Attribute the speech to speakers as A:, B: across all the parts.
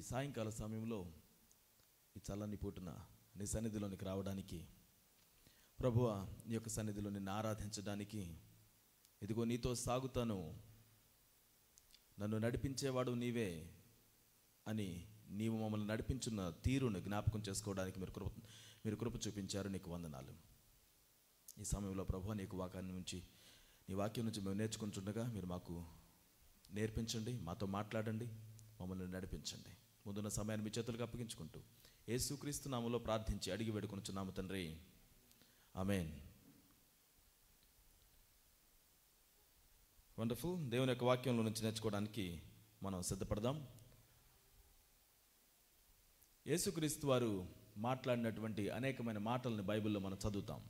A: సాయంకాల సమయంలో ఈ చల్లని పూటన నీ సన్నిధిలోనికి రావడానికి, ప్రభువా నీ యొక్క సన్నిధిలో నిన్ను ఆరాధించడానికి, ఇదిగో నీతో సాగుతాను, నన్ను నడిపించేవాడు నీవే అని నీవు మమ్మల్ని నడిపించున్న తీరును జ్ఞాపకం చేసుకోవడానికి మీరు కృప చూపించారు. నీకు వందనాలు. ఈ సమయంలో ప్రభువా నీ వాక్యం నుంచి మేము నేర్చుకుంటుండగా మీరు మాకు నేర్పించండి, మాతో మాట్లాడండి, మమ్మల్ని నడిపించండి. ముందున్న సమయాన్ని మీ చేతులకు అప్పగించుకుంటూ యేసుక్రీస్తు నామములో ప్రార్థించి అడిగి వేడుకొనుచున్నాము తండ్రి, ఆమేన్. వండర్ఫుల్. దేవుని యొక్క వాక్యంలో నుంచి నేర్చుకోవడానికి మనం సిద్ధపడదాం. యేసుక్రీస్తు వారు మాట్లాడినటువంటి అనేకమైన మాటలను బైబిల్లో మనం చదువుతాం.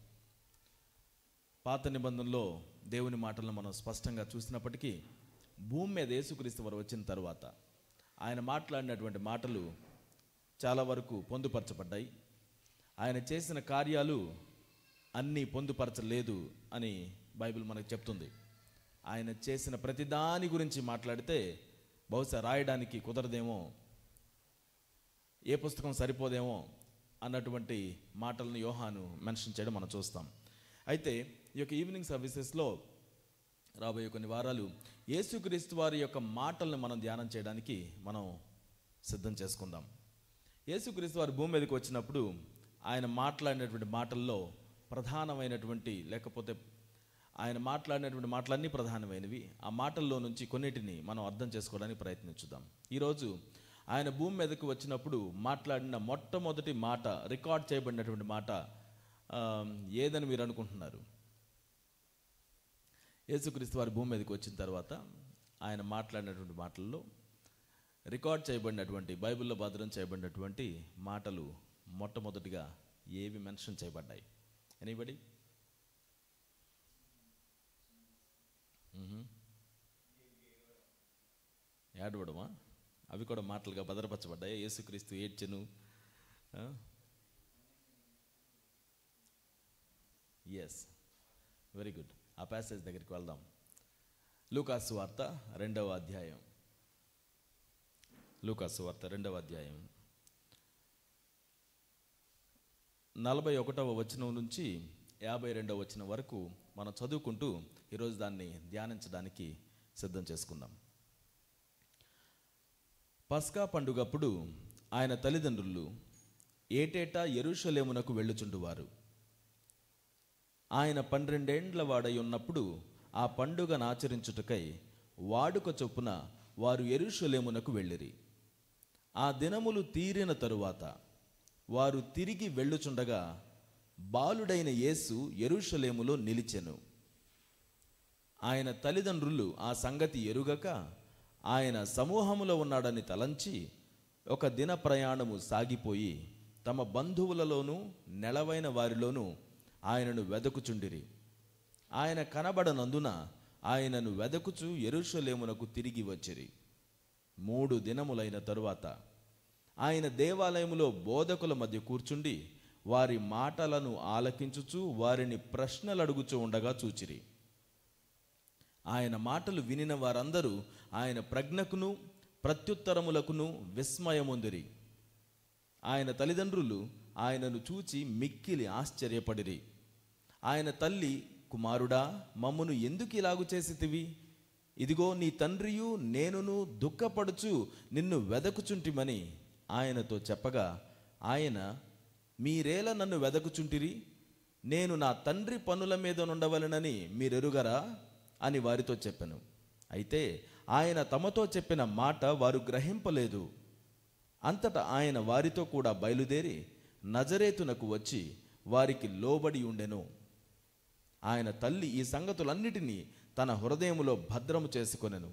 A: పాత నిబంధనలో దేవుని మాటలను మనం స్పష్టంగా చూసినప్పటికీ భూమి మీద యేసుక్రీస్తు వారు వచ్చిన తర్వాత ఆయన మాట్లాడినటువంటి మాటలు చాలా వరకు పొందుపరచబడ్డాయి. ఆయన చేసిన కార్యాలు అన్నీ పొందుపరచలేదు అని బైబిల్ మనకు చెప్తుంది. ఆయన చేసిన ప్రతి దాని గురించి మాట్లాడితే బహుశా రాయడానికి కుదరదేమో, ఏ పుస్తకం సరిపోదేమో అన్నటువంటి మాటలను యోహాను మెన్షన్ చేయడం మనం చూస్తాం. అయితే ఈ యొక్క ఈవినింగ్ సర్వీసెస్లో రాబోయే కొన్ని వారాలు యేసుక్రీస్తు వారి యొక్క మాటలను మనం ధ్యానం చేయడానికి మనం సిద్ధం చేసుకుందాం. యేసుక్రీస్తు వారు భూమి మీదకి వచ్చినప్పుడు ఆయన మాట్లాడినటువంటి మాటల్లో ప్రధానమైనటువంటి, లేకపోతే ఆయన మాట్లాడినటువంటి మాటలన్నీ ప్రధానమైనవి, ఆ మాటల్లో నుంచి కొన్నిటిని మనం అర్థం చేసుకోవడానికి ప్రయత్నించుదాం. ఈరోజు ఆయన భూమి మీదకి వచ్చినప్పుడు మాట్లాడిన మొట్టమొదటి మాట, రికార్డ్ చేయబడినటువంటి మాట ఏదని మీరు అనుకుంటున్నారు? యేసుక్రీస్తు వారి భూమి మీదకి వచ్చిన తర్వాత ఆయన మాట్లాడినటువంటి మాటల్లో రికార్డ్ చేయబడినటువంటి, బైబిల్లో భద్రం చేయబడినటువంటి మాటలు మొట్టమొదటిగా ఏవి మెన్షన్ చేయబడ్డాయి? ఎనీబడి? ఏడవడమా? అవి కూడా మాటలుగా భద్రపరచబడ్డాయి. యేసుక్రీస్తు ఏడ్చెను. Yes, very good. ఆ ప్యాసేజ్ దగ్గరికి వెళ్దాం. లూకాసు వార్త 2వ అధ్యాయం. లూకాసు వార్త 2వ అధ్యాయం 41వ వచనం నుంచి 52వ వచనం వరకు మనం చదువుకుంటూ ఈరోజు దాన్ని ధ్యానించడానికి సిద్ధం చేసుకుందాం. పస్కా పండుగప్పుడు ఆయన తల్లిదండ్రులు ఏటేటా యెరూషలేమునకు వెళ్ళుచుండువారు. ఆయన 12 ఏండ్ల వాడై ఉన్నప్పుడు ఆ పండుగను ఆచరించుటకై వాడుక చొప్పున వారు యెరూషలేమునకు వెళ్ళిరి. ఆ దినములు తీరిన తరువాత వారు తిరిగి వెళ్ళుచుండగా బాలుడైన యేసు యెరూషలేములో నిలిచెను. ఆయన తల్లిదండ్రులు ఆ సంగతి ఎరుగక ఆయన సమూహములో ఉన్నాడని తలంచి ఒక దిన ప్రయాణము సాగిపోయి తమ బంధువులలోనూ నెలవైన వారిలోనూ ఆయనను వెదకుచుండిరి. ఆయన కనబడనందున ఆయనను వెదకుచు యెరూషలేమునకు తిరిగి వచ్చిరి. 3 దినములైన తరువాత ఆయన దేవాలయములో బోధకుల మధ్య కూర్చుండి వారి మాటలను ఆలకించుచు వారిని ప్రశ్నలు అడుగుచూ ఉండగా చూచిరి. ఆయన మాటలు వినిన వారందరూ ఆయన ప్రజ్ఞకును ప్రత్యుత్తరములకును విస్మయమొందిరి. ఆయన తల్లిదండ్రులు ఆయనను చూచి మిక్కిలి ఆశ్చర్యపడిరి. ఆయన తల్లి, కుమారుడా, మమ్మును ఎందుకు ఇలాగు చేసితివి? ఇదిగో నీ తండ్రియు నేనును దుఃఖపడుచు నిన్ను వెదకుచుంటిమని ఆయనతో చెప్పగా ఆయన, మీరేల నన్ను వెదకుచుంటిరి? నేను నా తండ్రి పనుల మీద నుండవలెనని మీరెరుగరా అని వారితో చెప్పెను. అయితే ఆయన తమతో చెప్పిన మాట వారు గ్రహింపలేదు. అంతటా ఆయన వారితో కూడా బయలుదేరి నజరేతునకు వచ్చి వారికి లోబడి ఉండెను. ఆయన తల్లి ఈ సంగతులన్నిటినీ తన హృదయములో భద్రము చేసుకొనెను.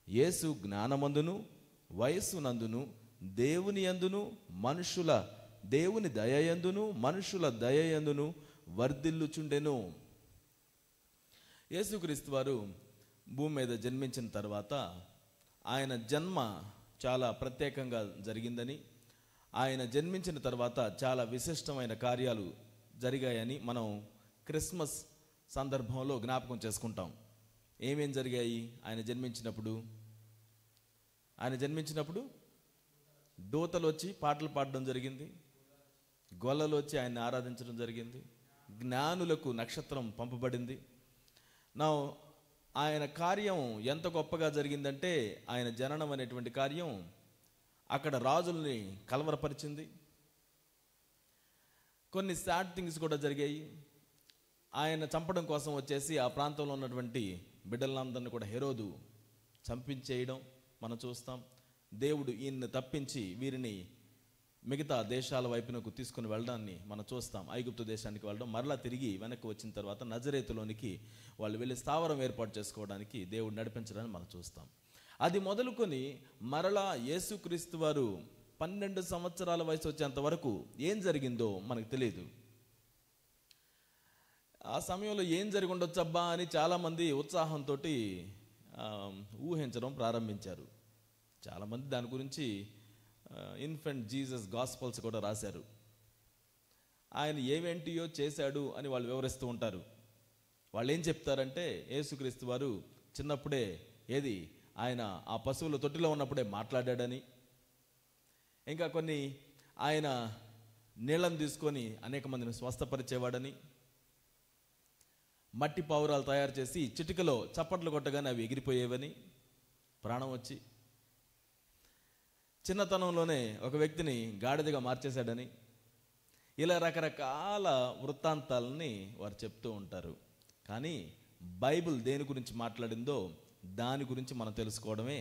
A: యేసు జ్ఞానమందును వయస్సునందును దేవుని యందును దేవుని దయయందును మనుషుల దయయందును వర్ధిల్లుచుండెను. యేసుక్రీస్తు వారు భూమి మీద జన్మించిన తర్వాత ఆయన జన్మ చాలా ప్రత్యేకంగా జరిగిందని, ఆయన జన్మించిన తర్వాత చాలా విశిష్టమైన కార్యాలు జరిగాయని మనం క్రిస్మస్ సందర్భంలో జ్ఞాపకం చేసుకుంటాం. ఏమేం జరిగాయి ఆయన జన్మించినప్పుడు? దూతలు వచ్చి పాటలు పాడడం జరిగింది, గొల్లలు వచ్చి ఆయన్ని ఆరాధించడం జరిగింది, జ్ఞానులకు నక్షత్రం పంపబడింది. నా ఆయన కార్యం ఎంత గొప్పగా జరిగిందంటే, ఆయన జననం అనేటువంటి కార్యం అక్కడ రాజుల్ని కలవరపరిచింది. కొన్ని సాడ్ థింగ్స్ కూడా జరిగాయి. ఆయన చంపడం కోసం వచ్చేసి ఆ ప్రాంతంలో ఉన్నటువంటి బిడ్డలందరినీ కూడా హెరోదు చంపించేయడం మనం చూస్తాం. దేవుడు ఈయన్ని తప్పించి వీరిని మిగతా దేశాల వైపునకు తీసుకుని వెళ్ళడాన్ని మనం చూస్తాం. ఐగుప్తు దేశానికి వెళ్ళడం, మరలా తిరిగి వెనక్కి వచ్చిన తర్వాత నజరేతులోనికి వాళ్ళు వెళ్ళి స్థావరం ఏర్పాటు చేసుకోవడానికి దేవుడు నడిపించడాన్ని మనం చూస్తాం. అది మొదలుకొని మరలా యేసుక్రీస్తు వారు 12 సంవత్సరాల వయసు వచ్చేంత వరకు ఏం జరిగిందో మనకు తెలియదు. ఆ సమయంలో ఏం జరిగి ఉండొచ్చబ్బా అని చాలామంది ఉత్సాహంతో ఊహించడం ప్రారంభించారు. చాలామంది దాని గురించి ఇన్ఫెంట్ జీసస్ గాస్పల్స్ కూడా రాశారు. ఆయన ఏవేంటియో చేశాడు అని వాళ్ళు వివరిస్తూ ఉంటారు. వాళ్ళు ఏం చెప్తారంటే, యేసుక్రీస్తు వారు చిన్నప్పుడే ఆయన ఆ పశువుల తొట్టిలో ఉన్నప్పుడే మాట్లాడాడని, ఇంకా కొన్ని ఆయన నీళ్ళను తీసుకొని అనేక మందిని స్వస్థపరిచేవాడని, మట్టి పావురాలు తయారు చేసి చిటికలో చప్పట్లు కొట్టగానే అవి ఎగిరిపోయేవని, ప్రాణం వచ్చి చిన్నతనంలోనే ఒక వ్యక్తిని గాడిదగా మార్చేశాడని, ఇలా రకరకాల వృత్తాంతాలని వారు చెప్తూ ఉంటారు. కానీ బైబిల్ దేని గురించి మాట్లాడిందో దాని గురించి మనం తెలుసుకోవడమే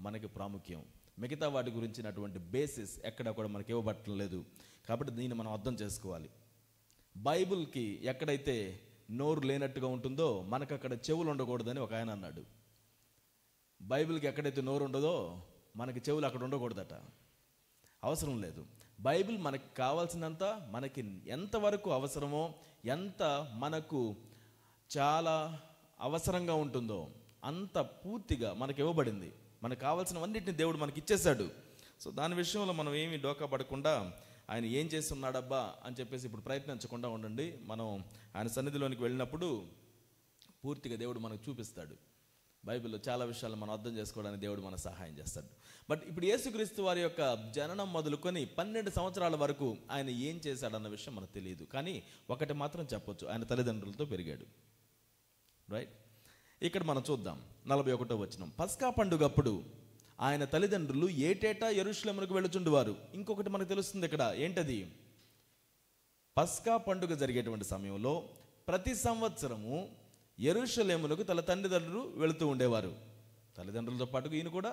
A: మనకి ప్రాముఖ్యం. మిగతా వాటి గురించినటువంటి బేసిస్ ఎక్కడ కూడా మనకి ఇవ్వబట్టం లేదు. కాబట్టి దీన్ని మనం అర్థం చేసుకోవాలి. బైబిల్కి ఎక్కడైతే నోరు లేనట్టుగా ఉంటుందో మనకు అక్కడ చెవులు ఉండకూడదని ఒక ఆయన అన్నాడు. బైబిల్కి ఎక్కడైతే నోరు ఉండదో మనకి చెవులు అక్కడ ఉండకూడదట. అవసరం లేదు. బైబిల్ మనకి కావాల్సినంత, మనకి ఎంతవరకు అవసరమో, ఎంత మనకు చాలా అవసరంగా ఉంటుందో అంత పూర్తిగా మనకి ఇవ్వబడింది. మనకు కావాల్సినవన్నిటిని దేవుడు మనకి ఇచ్చేశాడు. సో దాని విషయంలో మనం ఏమీ డోకా పడకుండా ఆయన ఏం చేస్తున్నాడబ్బా అని చెప్పేసి ఇప్పుడు ప్రయత్నించకుండా ఉండండి. మనం ఆయన సన్నిధిలోనికి వెళ్ళినప్పుడు పూర్తిగా దేవుడు మనకు చూపిస్తాడు. బైబిల్లో చాలా విషయాలు మనం అర్థం చేసుకోవడానికి దేవుడు మనకు సహాయం చేస్తాడు. బట్ ఇప్పుడు యేసుక్రీస్తు వారి యొక్క జననం మొదలుకొని 12 సంవత్సరాల వరకు ఆయన ఏం చేశాడన్న విషయం మనకు తెలియదు. కానీ ఒకటి మాత్రం చెప్పొచ్చు, ఆయన తల్లిదండ్రులతో పెరిగాడు. రైట్. ఇక్కడ మనం చూద్దాం 41వ వచనం. పస్కా పండుగప్పుడు ఆయన తల్లిదండ్రులు ఏటేటా యెరూషలేమునకు వెళ్ళుచుండువారు. ఇంకొకటి మనకు తెలుస్తుంది ఇక్కడ, ఏంటది? పస్కా పండుగ జరిగేటువంటి సమయంలో ప్రతి సంవత్సరము యెరూషలేమునకు తన తల్లిదండ్రులు వెళుతూ ఉండేవారు. తల్లిదండ్రులతో పాటు ఈయన కూడా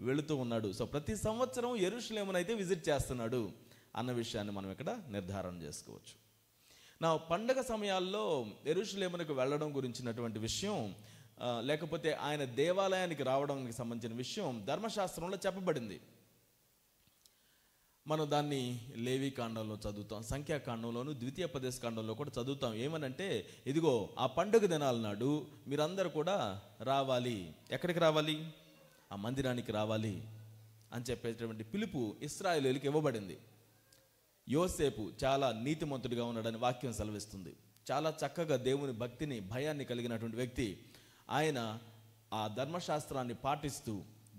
A: వెళుతూ ఉన్నాడు. సో ప్రతి సంవత్సరం యెరూషలేమును అయితే విజిట్ చేస్తున్నాడు అన్న విషయాన్ని మనం ఇక్కడ నిర్ధారణ చేసుకోవచ్చు. నా పండగ సమయాల్లో యెరూషలేమునకు వెళ్ళడం గురించినటువంటి విషయం, లేకపోతే ఆయన దేవాలయానికి రావడానికి సంబంధించిన విషయం ధర్మశాస్త్రంలో చెప్పబడింది. మనం దాన్ని లేవి కాండంలో చదువుతాం, సంఖ్యాకాండంలోను, ద్వితీయోపదేశ కాండంలో కూడా చదువుతాం. ఏమనంటే, ఇదిగో ఆ పండుగ దినాల నాడు మీరందరూ కూడా రావాలి. ఎక్కడికి రావాలి? ఆ మందిరానికి రావాలి అని చెప్పేటటువంటి పిలుపు ఇశ్రాయేలీయులకు ఇవ్వబడింది. యోసేపు చాలా నీతిమంతుడిగా ఉన్నాడని వాక్యం సెలవిస్తుంది. చాలా చక్కగా దేవుని భక్తిని, భయాన్ని కలిగినటువంటి వ్యక్తి. ఆయన ఆ ధర్మశాస్త్రాన్ని పాటిస్తూ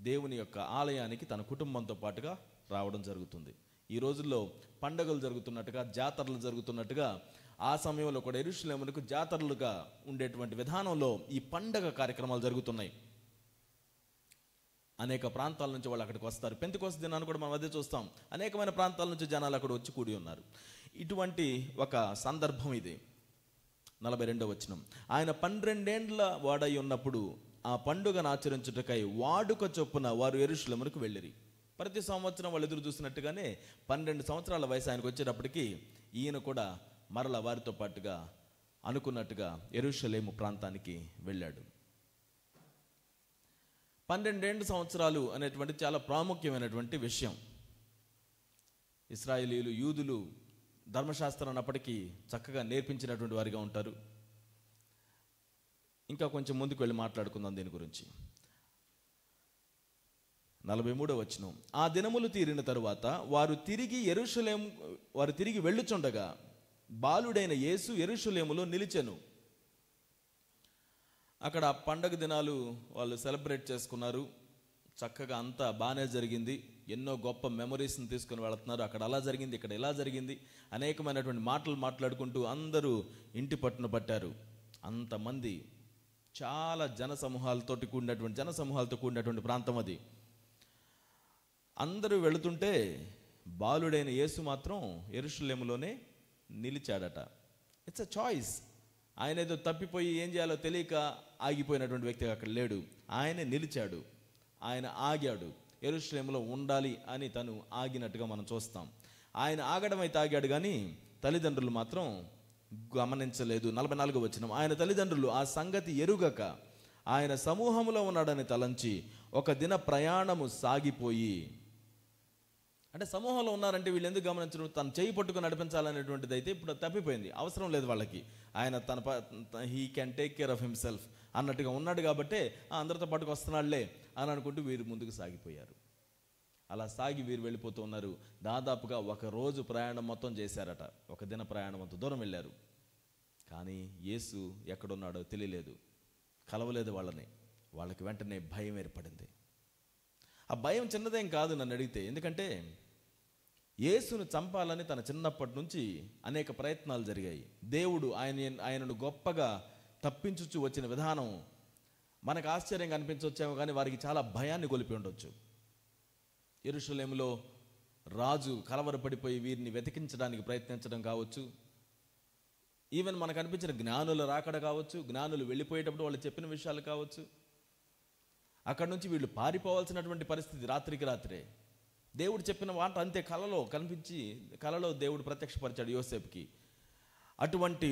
A: దేవుని యొక్క ఆలయానికి తన కుటుంబంతో పాటుగా రావడం జరుగుతుంది. ఈ రోజుల్లో పండుగలు జరుగుతున్నట్టుగా, జాతరలు జరుగుతున్నట్టుగా ఆ సమయంలో కూడా యెరూషలేమునకు జాతరలుగా ఉండేటువంటి విధానంలో ఈ పండగ కార్యక్రమాలు జరుగుతున్నాయి. అనేక ప్రాంతాల నుంచి వాళ్ళు అక్కడికి వస్తారు. పెంతెకోస్తు దినాన్ని కూడా మనం అదే చూస్తాం. అనేకమైన ప్రాంతాల నుంచి జనాలు అక్కడ వచ్చి కూడి ఉన్నారు. ఇటువంటి ఒక సందర్భం ఇది. 42వ వచనం. ఆయన 12 ఏండ్ల వాడై ఉన్నప్పుడు ఆ పండుగను ఆచరించుటకై వాడుక చొప్పున వారు యెరూషలేమునకు వెళ్ళిరి. ప్రతి సంవత్సరం వాళ్ళు ఎదురు చూసినట్టుగానే 12 సంవత్సరాల వయసు ఆయనకు వచ్చేటప్పటికి ఈయన కూడా మరల వారితో పాటుగా అనుకున్నట్టుగా యెరూషలేము ప్రాంతానికి వెళ్ళాడు. 12 సంవత్సరాలు అనేటువంటి చాలా ప్రాముఖ్యమైనటువంటి విషయం. ఇశ్రాయేలీయులు, యూదులు ధర్మశాస్త్రాన్ని అప్పటికీ చక్కగా నేర్పించినటువంటి వారిగా ఉంటారు. ఇంకా కొంచెం ముందుకు వెళ్ళి మాట్లాడుకుందాం దీని గురించి. 43వ వచనం. ఆ దినములు తీరిన తరువాత వారు తిరిగి వెళ్ళుచుండగా బాలుడైన యేసు యెరూషలేములో నిలిచెను. అక్కడ పండగ దినాలు వాళ్ళు సెలబ్రేట్ చేసుకున్నారు. చక్కగా అంతా బాగానే జరిగింది, ఎన్నో గొప్ప మెమరీస్ని తీసుకొని వెళుతున్నారు. అక్కడ అలా జరిగింది, ఇక్కడ ఇలా జరిగింది, అనేకమైనటువంటి మాటలు మాట్లాడుకుంటూ అందరూ ఇంటి పట్టున పట్టారు. అంతమంది, చాలా జనసమూహాలతో కూడినటువంటి ప్రాంతం అది. అందరూ వెళుతుంటే బాలుడైన యేసు మాత్రం యెరూషలేములోనే నిలిచాడట. It's a choice. ఆయన ఏదో తప్పిపోయి ఏం చేయాలో తెలియక ఆగిపోయినటువంటి వ్యక్తి అక్కడ లేడు. ఆయన నిలిచాడు, ఆయన ఆగాడు. యెరూషలేములో ఉండాలి అని తను ఆగినట్టుగా మనం చూస్తాం. ఆయన ఆగడం అయితే ఆగాడు, కానీ తల్లిదండ్రులు మాత్రం గమనించలేదు. 44వ వచనం, ఆయన తల్లిదండ్రులు ఆ సంగతి ఎరుగక ఆయన సమూహంలో ఉన్నాడని తలంచి ఒక దిన ప్రయాణము సాగిపోయి. అంటే సమూహంలో ఉన్నారంటే వీళ్ళు ఎందుకు గమనించరు? తను చేయి పట్టుకుని నడిపించాలనేటువంటిది అయితే ఇప్పుడు తప్పిపోయింది, అవసరం లేదు వాళ్ళకి. ఆయన he can take care of himself అన్నట్టుగా ఉన్నాడు కాబట్టి అందరితో పాటుకు వస్తున్నాడులే అని అనుకుంటూ వీరు ముందుకు సాగిపోయారు. అలా సాగి వీరు వెళ్ళిపోతూ ఉన్నారు. దాదాపుగా ఒక రోజు ప్రయాణం మొత్తం చేశారట. ఒక దిన ప్రయాణం అంత దూరం వెళ్ళారు. కానీ యేసు ఎక్కడున్నాడో తెలియలేదు, కలవలేదు వాళ్ళని. వాళ్ళకి వెంటనే భయం ఏర్పడింది. ఆ భయం చిన్నదేం కాదు నన్ను అడిగితే. ఎందుకంటే యేసును చంపాలని తన చిన్నప్పటి నుంచి అనేక ప్రయత్నాలు జరిగాయి. దేవుడు ఆయనను గొప్పగా తప్పించుచు వచ్చిన విధానం మనకు ఆశ్చర్యంగా అనిపించవచ్చేమో, కానీ వారికి చాలా భయాన్ని గొలిపి ఉండొచ్చు. యెరూషలేములో రాజు కలవరపడిపోయి వీరిని వెతికించడానికి ప్రయత్నించడం కావచ్చు, ఈవెన్ మనకు అనిపించిన జ్ఞానుల రాకడ కావచ్చు, జ్ఞానులు వెళ్ళిపోయేటప్పుడు వాళ్ళు చెప్పిన విషయాలు కావచ్చు. అక్కడ నుంచి వీళ్ళు పారిపోవాల్సినటువంటి పరిస్థితి రాత్రికి రాత్రే. దేవుడు చెప్పిన మాట అంతే కలలో దేవుడు ప్రత్యక్షపరిచాడు యోసేపుకి. అటువంటి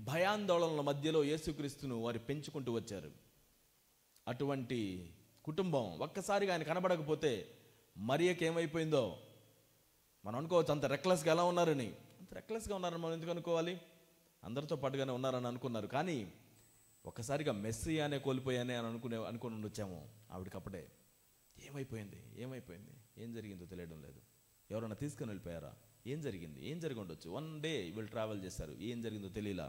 A: భయాందోళనల మధ్యలో యేసుక్రీస్తును వారు పెంచుకుంటూ వచ్చారు. అటువంటి కుటుంబం ఒక్కసారిగా ఆయన కనబడకపోతే మరియకి ఏమైపోయిందో మనం అనుకోవచ్చు. అంత రెక్లెస్గా ఎలా ఉన్నారని. అంత రెక్లెస్గా ఉన్నారని మనం ఎందుకు అనుకోవాలి? అందరితో పాటుగానే ఉన్నారని అనుకున్నారు. కానీ ఒక్కసారిగా మెస్సియానే కోల్పోయానే అని అనుకుని ఉండొచ్చాము. ఆవిడకప్పుడే ఏమైపోయింది, ఏం జరిగిందో తెలియడం లేదు. ఎవరైనా తీసుకుని వెళ్ళిపోయారా? ఏం జరిగి ఉండొచ్చు? 1 డే వీళ్ళు ట్రావెల్ చేశారు, ఏం జరిగిందో తెలియలా.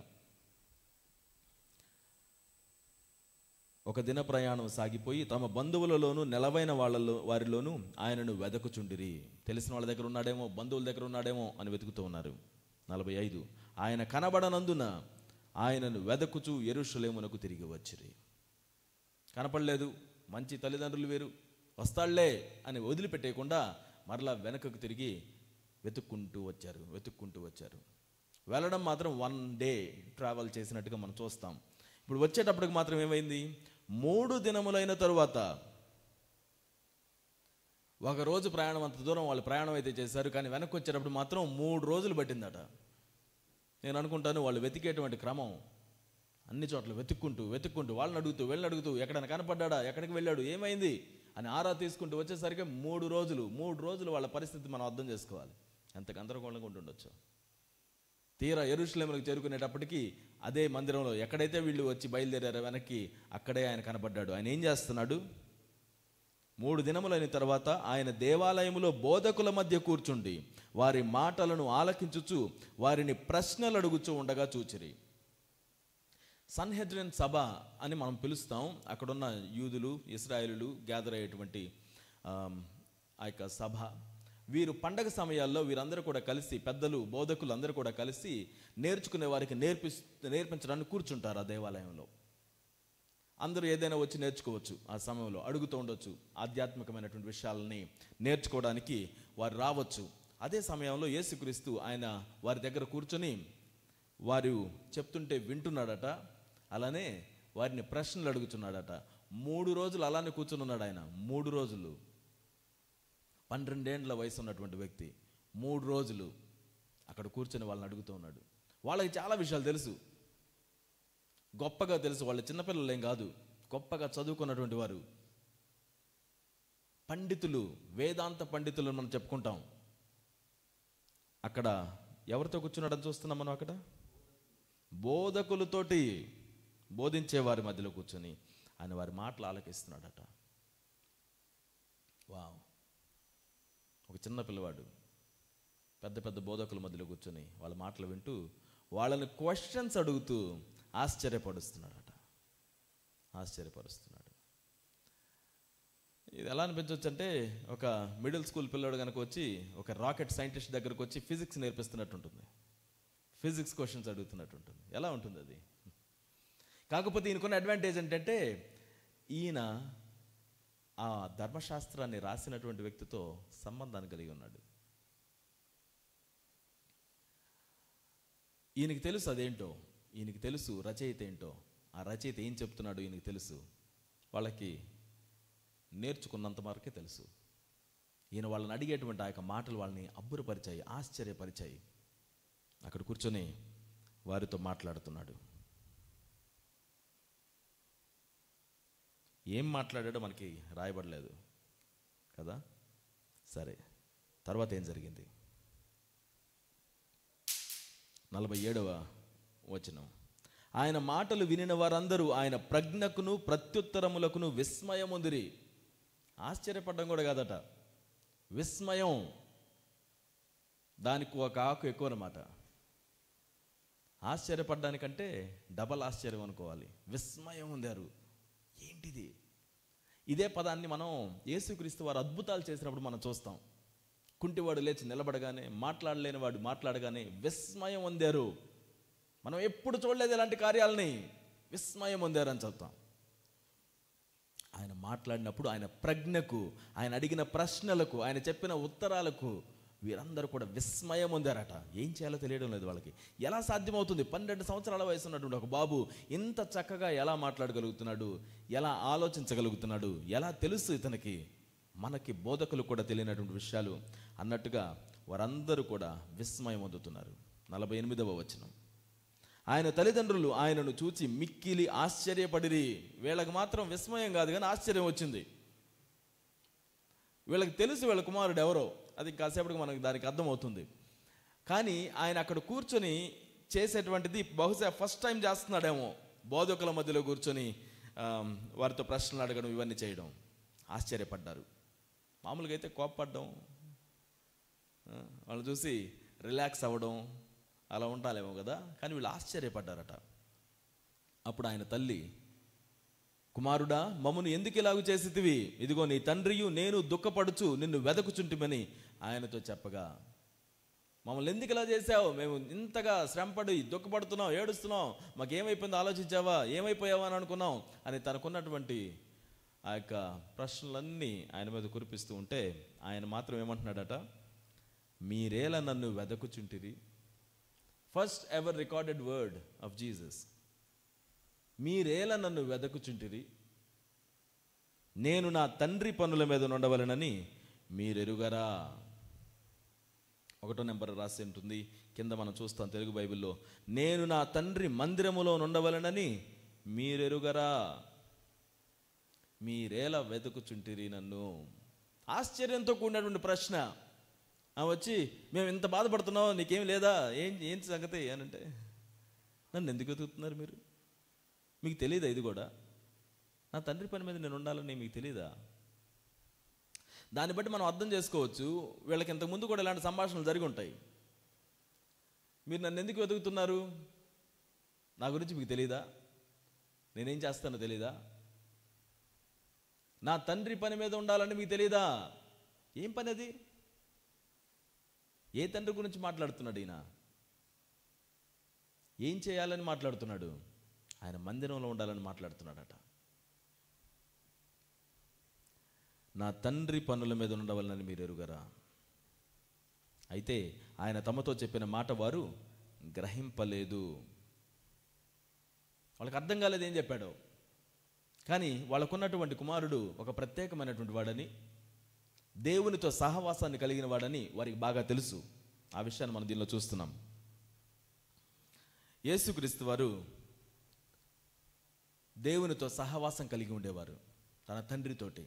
A: ఒక దిన ప్రయాణం సాగిపోయి తమ బంధువులలోనూ నెలవైన వారిలోనూ ఆయనను వెదకుచుండిరి. తెలిసిన వాళ్ళ దగ్గర ఉన్నాడేమో, బంధువుల దగ్గర ఉన్నాడేమో అని వెతుకుతూ ఉన్నారు. 45, ఆయన కనబడనందున ఆయనను వెదకుచు యెరూషలేమునకు తిరిగి వచ్చిరి. కనపడలేదు, మంచి తల్లిదండ్రులు వేరు, వస్తాళ్లే అని వదిలిపెట్టేయకుండా మరలా వెనకకు తిరిగి వెతుక్కుంటూ వచ్చారు. వెళ్ళడం మాత్రం 1 డే ట్రావెల్ చేసినట్టుగా మనం చూస్తాం. ఇప్పుడు వచ్చేటప్పటికి మాత్రం ఏమైంది? 3 దినములైన తరువాత, ఒక రోజు ప్రయాణం అంత దూరం వాళ్ళు ప్రయాణం అయితే చేశారు, కానీ వెనక్కి వచ్చేటప్పుడు మాత్రం 3 రోజులు పట్టిందట. నేను అనుకుంటాను వాళ్ళు వెతికేటువంటి క్రమం అన్ని చోట్ల వెతుక్కుంటూ వాళ్ళని అడుగుతూ వీళ్ళని అడుగుతూ ఎక్కడైనా కనపడ్డా, ఎక్కడికి వెళ్ళాడు, ఏమైంది అని ఆరా తీసుకుంటూ వచ్చేసరికి 3 రోజులు వాళ్ళ పరిస్థితి మనం అర్థం చేసుకోవాలి. ఎంత గందరగోళంగా ఉంటుండొచ్చు. తీరా యెరూషలేములకు చేరుకునేటప్పటికీ అదే మందిరంలో ఎక్కడైతే వీళ్ళు వచ్చి బయలుదేరారో వెనక్కి, అక్కడే ఆయన కనబడ్డాడు. ఆయన ఏం చేస్తున్నాడు? 3 దినములైన తర్వాత ఆయన దేవాలయములో బోధకుల మధ్య కూర్చుండి వారి మాటలను ఆలకించుచు వారిని ప్రశ్నలు అడుగుచూ ఉండగా చూచిరి. సన్హెద్రిన్ సభ అని మనం పిలుస్తాం. అక్కడున్న యూదులు, ఇశ్రాయేలులు గ్యాదర్ అయ్యేటువంటి ఆ యొక్క సభ. వీరు పండగ సమయాల్లో వీరందరూ కూడా కలిసి, పెద్దలు, బోధకులు అందరూ కూడా కలిసి నేర్చుకునే వారికి నేర్పించడానికి కూర్చుంటారు ఆ దేవాలయంలో. అందరూ ఏదైనా వచ్చి నేర్చుకోవచ్చు. ఆ సమయంలో అడుగుతూ ఉండొచ్చు, ఆధ్యాత్మికమైనటువంటి విషయాలని నేర్చుకోవడానికి వారు రావచ్చు. అదే సమయంలో యేసుక్రీస్తు ఆయన వారి దగ్గర కూర్చొని వారు చెప్తుంటే వింటున్నాడట. అలానే వారిని ప్రశ్నలు అడుగుతున్నాడట. 3 రోజులు అలానే కూర్చొని ఉన్నాడు ఆయన. 3 రోజులు 12 ఏండ్ల వయసు ఉన్నటువంటి వ్యక్తి 3 రోజులు అక్కడ కూర్చొని వాళ్ళని అడుగుతూ ఉన్నాడు. వాళ్ళకి చాలా విషయాలు తెలుసు, గొప్పగా తెలుసు. వాళ్ళ చిన్నపిల్లలు ఏం కాదు, గొప్పగా చదువుకున్నటువంటి వారు, పండితులు, వేదాంత పండితులు మనం చెప్పుకుంటాం. అక్కడ ఎవరితో కూర్చున్నాడని చూస్తున్నాం మనం? అక్కడ బోధకులతోటి, బోధించేవారి మధ్యలో కూర్చొని ఆయన వారి మాటలు ఆలకిస్తున్నాడట. వావ్! ఒక చిన్న పిల్లవాడు పెద్ద పెద్ద బోధకుల మధ్యలో కూర్చొని వాళ్ళ మాటలు వింటూ వాళ్ళని క్వశ్చన్స్ అడుగుతూ ఆశ్చర్యపరుస్తున్నాడు. ఇది ఎలా అనిపించవచ్చు అంటే, ఒక మిడిల్ స్కూల్ పిల్లోడు కనుక వచ్చి ఒక రాకెట్ సైంటిస్ట్ దగ్గరకు వచ్చి ఫిజిక్స్ నేర్పిస్తున్నట్టు ఉంటుంది, ఫిజిక్స్ క్వశ్చన్స్ అడుగుతున్నట్టు ఉంటుంది. ఎలా ఉంటుంది అది? కాకపోతే ఈయనకున్న అడ్వాంటేజ్ ఏంటంటే, ఈయన ఆ ధర్మశాస్త్రాన్ని రాసినటువంటి వ్యక్తితో సంబంధాన్ని కలిగి ఉన్నాడు. ఈయనకి తెలుసు అదేంటో, ఈయనకి తెలుసు రచయిత ఏంటో, ఆ రచయిత ఏం చెప్తున్నాడు ఈయనకి తెలుసు. వాళ్ళకి నేర్చుకున్నంత వరకే తెలుసు. ఈయన వాళ్ళని అడిగేటువంటి ఆ యొక్క మాటలు వాళ్ళని అబ్బురపరిచాయి, ఆశ్చర్యపరిచాయి. అక్కడ కూర్చొని వారితో మాట్లాడుతున్నాడు. ఏం మాట్లాడాడో మనకి రాయబడలేదు కదా. సరే, తర్వాత ఏం జరిగింది? 47వ వచనం. ఆయన మాటలు వినిన వారందరూ ఆయన ప్రజ్ఞకును ప్రత్యుత్తరములకును విస్మయముందిరి. ఆశ్చర్యపడడం కూడా కాదట, విస్మయం. దానికి ఒక ఆకు ఎక్కువ అన్నమాట. ఆశ్చర్యపడ్డానికంటే డబల్ ఆశ్చర్యం అనుకోవాలి. విస్మయం ఉందారు. ఏంటిది? ఇదే పదాన్ని మనం యేసుక్రీస్తు వారు అద్భుతాలు చేసినప్పుడు మనం చూస్తాం. కుంటివాడు లేచి నిలబడగానే, మాట్లాడలేని వాడు మాట్లాడగానే విస్మయం పొందారు. మనం ఎప్పుడు చూడలేదు ఇలాంటి కార్యాలని. విస్మయం పొందారు అని చెప్తాం. ఆయన మాట్లాడినప్పుడు ఆయన ప్రజ్ఞకు, ఆయన అడిగిన ప్రశ్నలకు, ఆయన చెప్పిన ఉత్తరాలకు వీరందరూ కూడా విస్మయం పొందారట. ఏం చేయాలో తెలియడం లేదు వాళ్ళకి. ఎలా సాధ్యమవుతుంది? 12 సంవత్సరాల వయసు ఉన్నటువంటి ఒక బాబు ఇంత చక్కగా ఎలా మాట్లాడగలుగుతున్నాడు, ఎలా ఆలోచించగలుగుతున్నాడు, ఎలా తెలుసు ఇతనికి? మనకి బోధకులు కూడా తెలియనటువంటి విషయాలు అన్నట్టుగా వారందరూ కూడా విస్మయం పొందుతున్నారు. 48వ వచనం. ఆయన తల్లిదండ్రులు ఆయనను చూచి మిక్కిలి ఆశ్చర్యపడిరి. వీళ్ళకి మాత్రం విస్మయం కాదు కానీ ఆశ్చర్యం వచ్చింది. వీళ్ళకి తెలుసు వీళ్ళ కుమారుడు ఎవరో, అది కాసేపటికి మనకు దానికి అర్థమవుతుంది. కానీ ఆయన అక్కడ కూర్చొని చేసేటువంటిది బహుశా ఫస్ట్ టైం చేస్తున్నాడేమో. బోధకుల మధ్యలో కూర్చొని వారితో ప్రశ్నలు అడగడం, ఇవన్నీ చేయడం. ఆశ్చర్యపడ్డారు. మామూలుగా అయితే కోప్పడ్డం, వాళ్ళు చూసి రిలాక్స్ అవ్వడం అలా ఉండాలేమో కదా. కానీ వీళ్ళు ఆశ్చర్యపడ్డారట. అప్పుడు ఆయన తల్లి, కుమారుడా, మమ్మను ఎందుకు ఇలాగ చేసితివి? ఇదిగో నీ తండ్రియు నేను దుఃఖపడుచు నిన్ను వెదకుచుంటిమని ఆయనతో చెప్పగా, మమ్మల్ని ఎందుకు ఇలా చేసావు? మేము ఇంతగా శ్రమపడి దుఃఖపడుతున్నాం, ఏడుస్తున్నాం, మాకేమైపోయిందో ఆలోచించావా, ఏమైపోయావా అని అనుకున్నాం అని తనకున్నటువంటి ఆ యొక్క ప్రశ్నలన్నీ ఆయన మీద కురిపిస్తూ ఉంటే ఆయన మాత్రం ఏమంటున్నాడట, మీరేలా నన్ను వెదకుచుంటిరి. First ever recorded word of Jesus. మీరేలా నన్ను వెదకుచుంటిరి, నేను నా తండ్రి పనుల మీద ఉండవలనని మీరెరుగరా. 1వ నెంబర్ రాసి ఉంటుంది కింద, మనం చూస్తాం తెలుగు బైబిల్లో, నేను నా తండ్రి మందిరములో ఉండవలనని మీరెరుగరా. మీరేలా వెతుకుచుంటిరి నన్ను. ఆశ్చర్యంతో కూడినటువంటి ప్రశ్న. వచ్చి, మేము ఇంత బాధపడుతున్నావు, నీకేం లేదా, ఏంటి సంగతి అని అంటే, నన్ను ఎందుకు వెతుకుతున్నారు మీరు? మీకు తెలియదా? ఇది కూడా నా తండ్రి పని మీద నేను ఉండాలని మీకు తెలియదా? దాన్ని బట్టి మనం అర్థం చేసుకోవచ్చు, వీళ్ళకి ఇంతకుముందు కూడా ఇలాంటి సంభాషణలు జరిగి ఉంటాయి. మీరు నన్ను ఎందుకు వెతుకుతున్నారు? నా గురించి మీకు తెలీదా? నేనేం చేస్తానో తెలీదా? నా తండ్రి పని మీద ఉండాలని మీకు తెలీదా? ఏం పని అది? ఏ తండ్రి గురించి మాట్లాడుతున్నాడు ఈయన? ఏం చేయాలని మాట్లాడుతున్నాడు? ఆయన మందిరంలో ఉండాలని మాట్లాడుతున్నాడట. నా తండ్రి పనుల మీద ఉండవాలని మీరు ఎరుగరా. అయితే ఆయన తమతో చెప్పిన మాట వారు గ్రహింపలేదు. వాళ్ళకి అర్థం కాలేదు ఏం చెప్పాడో. కానీ వాళ్ళకున్నటువంటి కుమారుడు ఒక ప్రత్యేకమైనటువంటి వాడని, దేవునితో సహవాసాన్ని కలిగిన వాడని వారికి బాగా తెలుసు. ఆ విషయాన్ని మనం దీనిలో చూస్తున్నాం. యేసుక్రీస్తు వారు దేవునితో సహవాసం కలిగి ఉండేవారు, తన తండ్రితోటి.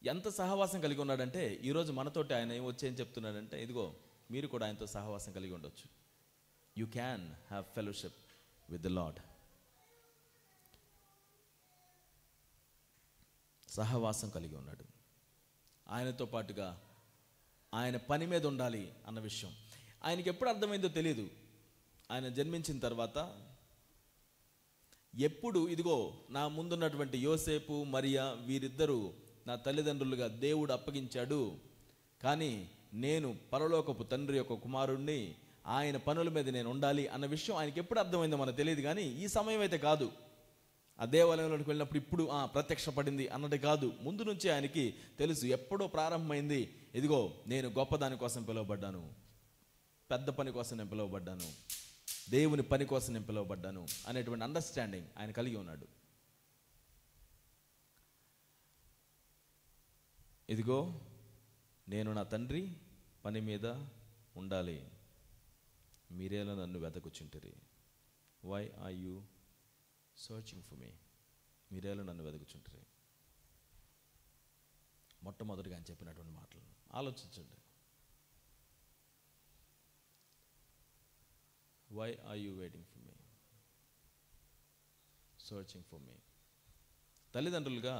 A: ఎంత సహవాసం కలిగి ఉన్నాడంటే, ఈరోజు మనతోటి ఆయన ఏం చెప్తున్నాడంటే, ఇదిగో మీరు కూడా ఆయనతో సహవాసం కలిగి ఉండొచ్చు. You can have fellowship with the lord. సహవాసం కలిగి ఉన్నాడు. ఆయనతో పాటుగా ఆయన పని మీద ఉండాలి అన్న విషయం ఆయనకి ఎప్పుడు అర్థమైందో తెలియదు. ఆయన జన్మించిన తర్వాత ఎప్పుడు ఇదిగో నా ముందున్నటువంటి యోసేపు మరియా వీరిద్దరూ నా తల్లిదండ్రులుగా దేవుడు అప్పగించాడు, కానీ నేను పరలోకపు తండ్రి యొక్క కుమారుణ్ణి, ఆయన పనుల మీద నేను ఉండాలి అన్న విషయం ఆయనకి ఎప్పుడు అర్థమైందో మనకు తెలియదు. కానీ ఈ సమయం అయితే కాదు, ఆ దేవాలయంలోకి వెళ్ళినప్పుడు ఇప్పుడు ప్రత్యక్షపడింది అన్నది కాదు. ముందు నుంచి ఆయనకి తెలుసు, ఎప్పుడో ప్రారంభమైంది. ఇదిగో నేను గొప్పదాని కోసం పిలువబడ్డాను, పెద్ద పని కోసం నేను పిలువబడ్డాను, దేవుని పని కోసం నేను పిలువబడ్డాను అనేటువంటి అండర్స్టాండింగ్ ఆయన కలిగి ఉన్నాడు. ఇదిగో నేను నా తండ్రి పని మీద ఉండాలి, మీరేలా నన్ను వెతకుచుంటిరి. Why are you searching for me? మీరేలా నన్ను వెతకుచుంటిరి. మొట్టమొదటిగా ఆయన చెప్పినటువంటి మాటలు ఆలోచించండి. Why are you waiting for me, searching for me? తల్లిదండ్రులుగా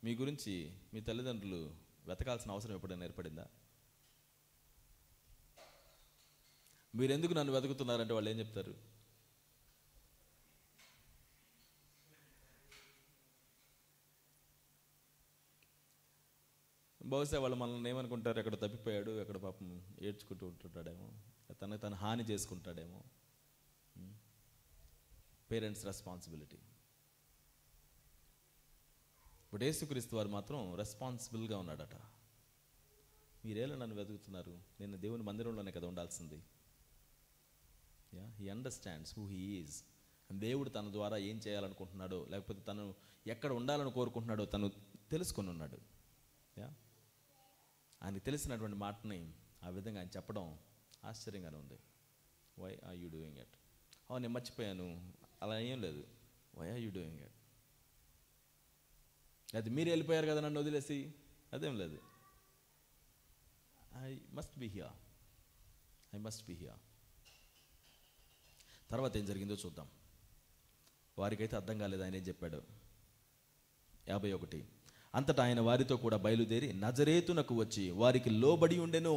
A: మీ గురించి మీ తల్లిదండ్రులు వెతకాల్సిన అవసరం ఎప్పుడైనా ఏర్పడిందా? మీరెందుకు నన్ను వెతుకుతున్నారంటే వాళ్ళు ఏం చెప్తారు? బహుశా వాళ్ళు మనల్ని ఏమనుకుంటారు, ఎక్కడ తప్పిపోయాడు, ఎక్కడ పాపం ఏడ్చుకుంటూ ఉంటుంటాడేమో, తనకు తను హాని చేసుకుంటాడేమో. Parents responsibility. బట్ యేసుక్రీస్తు వారు మాత్రం రెస్పాన్సిబుల్గా ఉన్నాడట. మీరేలా నన్ను వెతుకుతున్నారు? నేను దేవుని మందిరంలోనే కదా ఉండాల్సింది. He understands who he is. దేవుడు తన ద్వారా ఏం చేయాలనుకుంటున్నాడో, లేకపోతే తను ఎక్కడ ఉండాలని కోరుకుంటున్నాడో తను తెలుసుకొని ఉన్నాడు. ఆయనకు తెలిసినటువంటి మాటని ఆ విధంగా ఆయన చెప్పడం ఆశ్చర్యంగానే ఉంది. Why are you doing it? నేను మర్చిపోయాను, అలా ఏం లేదు. Why are you doing it? అది మీరు వెళ్ళిపోయారు కదా నన్ను వదిలేసి, అదేం లేదు. I must be here, I must be here. తర్వాత ఏం జరిగిందో చూద్దాం. వారికైతే అర్థం కాలేదు ఆయన ఏం చెప్పాడు. 51. అంతటా ఆయన వారితో కూడా బయలుదేరి నజరేతునకు వచ్చి వారికి లోబడి ఉండెను.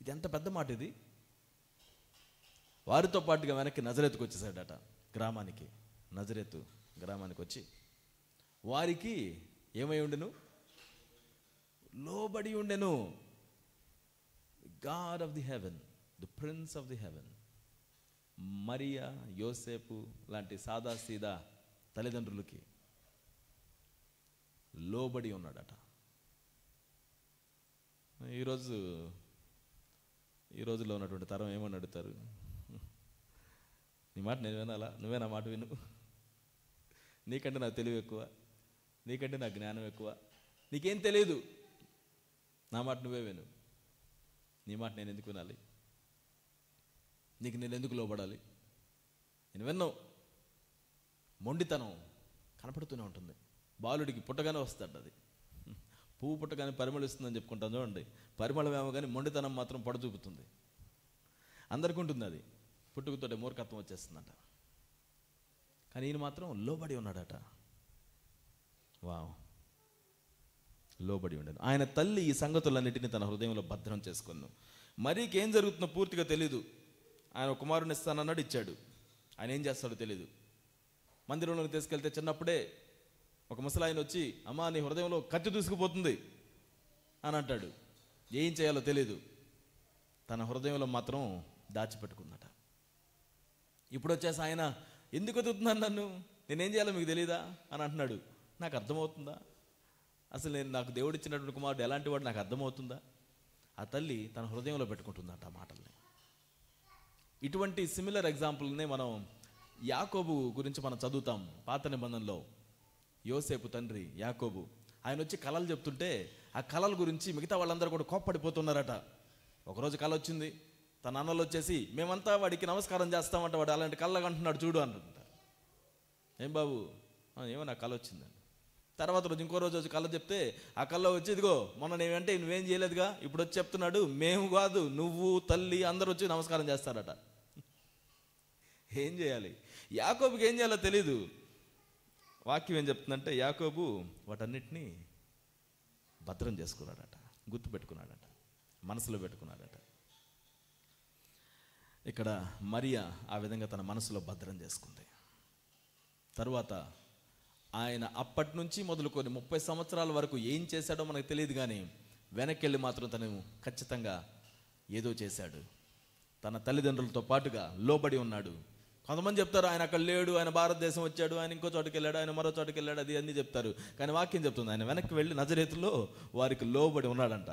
A: ఇది ఎంత పెద్ద మాట ఇది. వారితో పాటుగా వెనక్కి నజరేతుకు వచ్చేసాడట, గ్రామానికి. నజరేతు గ్రామానికి వచ్చి వారికి ఏమై ఉండెను? లోబడి ఉండెను. God of the haven, the prince of the haven, Mariya యోసేపు లాంటి సాదా సీదా తల్లిదండ్రులకి లోబడి ఉన్నాడట. ఈ రోజుల్లో ఉన్నటువంటి తరం ఏమని అడుగుతారు? నీ మాట నేను వినాలా? నువ్వే నా మాట విను. నీకంటే నాకు తెలివి ఎక్కువ, నీకంటే నాకు జ్ఞానం ఎక్కువ, నీకేం తెలియదు, నా మాట నువ్వే విను. నీ మాట నేను ఎందుకు వినాలి? నీకు నేను ఎందుకు లోబడాలి? నేను విన్నావు. మొండితనం కనపడుతూనే ఉంటుంది. బాలుడికి పుట్టగానే వస్తాడు అది. పువ్వు పుట్టగానే పరిమళిస్తుందని చెప్పుకుంటాను చూడండి. పరిమళం ఏమో కానీ మొండితనం మాత్రం పొడ చూపుతుంది. అందరికీ ఉంటుంది అది. పుట్టుకతోటే మూర్ఖత్వం వచ్చేస్తుందట. కానీ ఈయన మాత్రం లోబడి ఉన్నాడట. వావ్, లోబడి ఉండను. ఆయన తల్లి ఈ సంగతులన్నిటిని తన హృదయంలో భద్రం చేసుకున్నాను. మరీకి ఏం జరుగుతుందో పూర్తిగా తెలీదు. ఆయన కుమారుని ఇస్తానన్నాడు, ఇచ్చాడు. ఆయన ఏం చేస్తాడో తెలీదు. మందిరంలోకి తీసుకెళ్తే చిన్నప్పుడే ఒక ముసలాయన వచ్చి, అమ్మా నీ హృదయంలో కత్తి దూసుకుపోతుంది అని అంటాడు. ఏం చేయాలో తెలీదు. తన హృదయంలో మాత్రం దాచిపెట్టుకుందట. ఇప్పుడు వచ్చేసి ఆయన, ఎందుకు వెతుకుతున్నాను నన్ను, నేనేం చేయాలో మీకు తెలీదా అని అంటున్నాడు. నాకు అర్థమవుతుందా? అసలు నాకు దేవుడిచ్చినటువంటి కుమారుడు ఎలాంటి వాడు నాకు అర్థమవుతుందా? ఆ తల్లి తన హృదయంలో పెట్టుకుంటుందట ఆ మాటల్ని. ఇటువంటి సిమిలర్ ఎగ్జాంపుల్ని మనం యాకోబు గురించి మనం చదువుతాం పాత నిబంధనలో. యోసేపు తండ్రి యాకోబు, ఆయన వచ్చి కళలు చెప్తుంటే ఆ కళల గురించి మిగతా వాళ్ళందరూ కూడా కోప్పడిపోతున్నారట. ఒకరోజు కళ వచ్చింది, తన అన్నలు వచ్చేసి మేమంతా వాడికి నమస్కారం చేస్తామంట, వాడు అలాంటి కళ్ళగా అంటున్నాడు చూడు అంటుంటారు. ఏం బాబు, ఏమో నాకు కళ వచ్చిందండి. తర్వాత రోజు ఇంకో రోజు వచ్చి కళ చెప్తే ఆ కళ వచ్చి, ఇదిగో మొన్న నేనంటే నువ్వేం చేయలేదుగా, ఇప్పుడు వచ్చి చెప్తున్నాడు మేము కాదు నువ్వు తల్లి అందరూ వచ్చి నమస్కారం చేస్తారట. ఏం చేయాలి? యాకోబుకి ఏం చేయాలో తెలీదు. వాక్యం ఏం చెప్తుందంటే యాకోబు వాటన్నిటినీ భద్రం చేసుకున్నాడట, గుర్తుపెట్టుకున్నాడట, మనసులో పెట్టుకున్నాడట. ఇక్కడ మరియా ఆ విధంగా తన మనసులో భద్రం చేసుకుంది. తర్వాత ఆయన అప్పటి నుంచి మొదలుకొని 30 సంవత్సరాల వరకు ఏం చేశాడో మనకు తెలియదు, కానీ వెనక్కి వెళ్ళి మాత్రం తను ఖచ్చితంగా ఏదో చేశాడు. తన తల్లిదండ్రులతో పాటుగా లోబడి ఉన్నాడు. కొంతమంది చెప్తారు ఆయన అక్కడ లేడు, ఆయన భారతదేశం వచ్చాడు, ఆయన ఇంకో చోటుకి వెళ్ళాడు, ఆయన మరో చోటుకి వెళ్ళాడు, అది అన్నీ చెప్తారు. కానీ వాక్యం చెప్తుంది ఆయన వెనక్కి వెళ్ళి నజరేతులో వారికి లోబడి ఉన్నాడంట.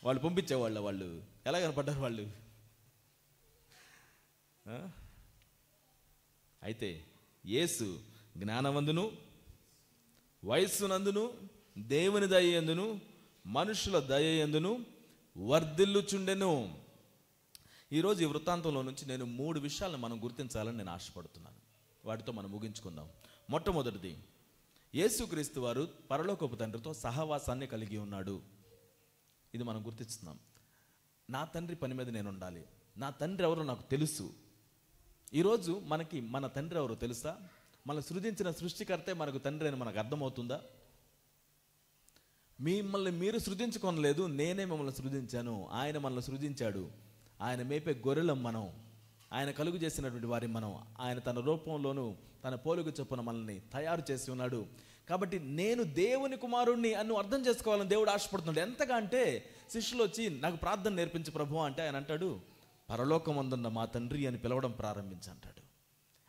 A: వాళ్ళు పంపించేవాళ్ళు. వాళ్ళు ఎలా కనపడ్డారు వాళ్ళు? అయితే యేసు జ్ఞానవంతును, వయస్సునందును, దేవుని దయయందును, మనుషుల దయయందును వర్ధిల్లుచుండెను. ఈరోజు ఈ వృత్తాంతంలో నుంచి నేను 3 విషయాలను మనం గుర్తించాలని నేను ఆశపడుతున్నాను. వాటితో మనం ముగించుకుందాం. మొట్టమొదటిది, యేసుక్రీస్తు వారు పరలోకపు తండ్రితో సహవాసాన్ని కలిగి ఉన్నాడు. ఇది మనం గుర్తిస్తున్నాం. నా తండ్రి పని మీద నేను ఉండాలి, నా తండ్రి ఎవరో నాకు తెలుసు. ఈరోజు మనకి మన తండ్రి ఎవరో తెలుసా? మన సృజించిన సృష్టికర్తే మనకు తండ్రి అని మనకు అర్థమవుతుందా? మిమ్మల్ని మీరు సృజించుకోనలేదు, నేనే మిమ్మల్ని సృజించాను. ఆయన మనల్ని సృజించాడు. ఆయన మేపే గొర్రెలం మనం. ఆయన కలుగు చేసినటువంటి వారి మనం. ఆయన తన రూపంలోనూ తన పోలిక చొప్పున మనల్ని తయారు చేసి ఉన్నాడు. కాబట్టి నేను దేవుని కుమారుణ్ణి అని అర్థం చేసుకోవాలని దేవుడు ఆశపడుతున్నాడు. ఎంతగా అంటే శిష్యులు వచ్చి నాకు ప్రార్థన నేర్పించు ప్రభు అంటే ఆయన అంటాడు, పరలోకమందున్న మా తండ్రి అని పిలవడం ప్రారంభించంటాడు.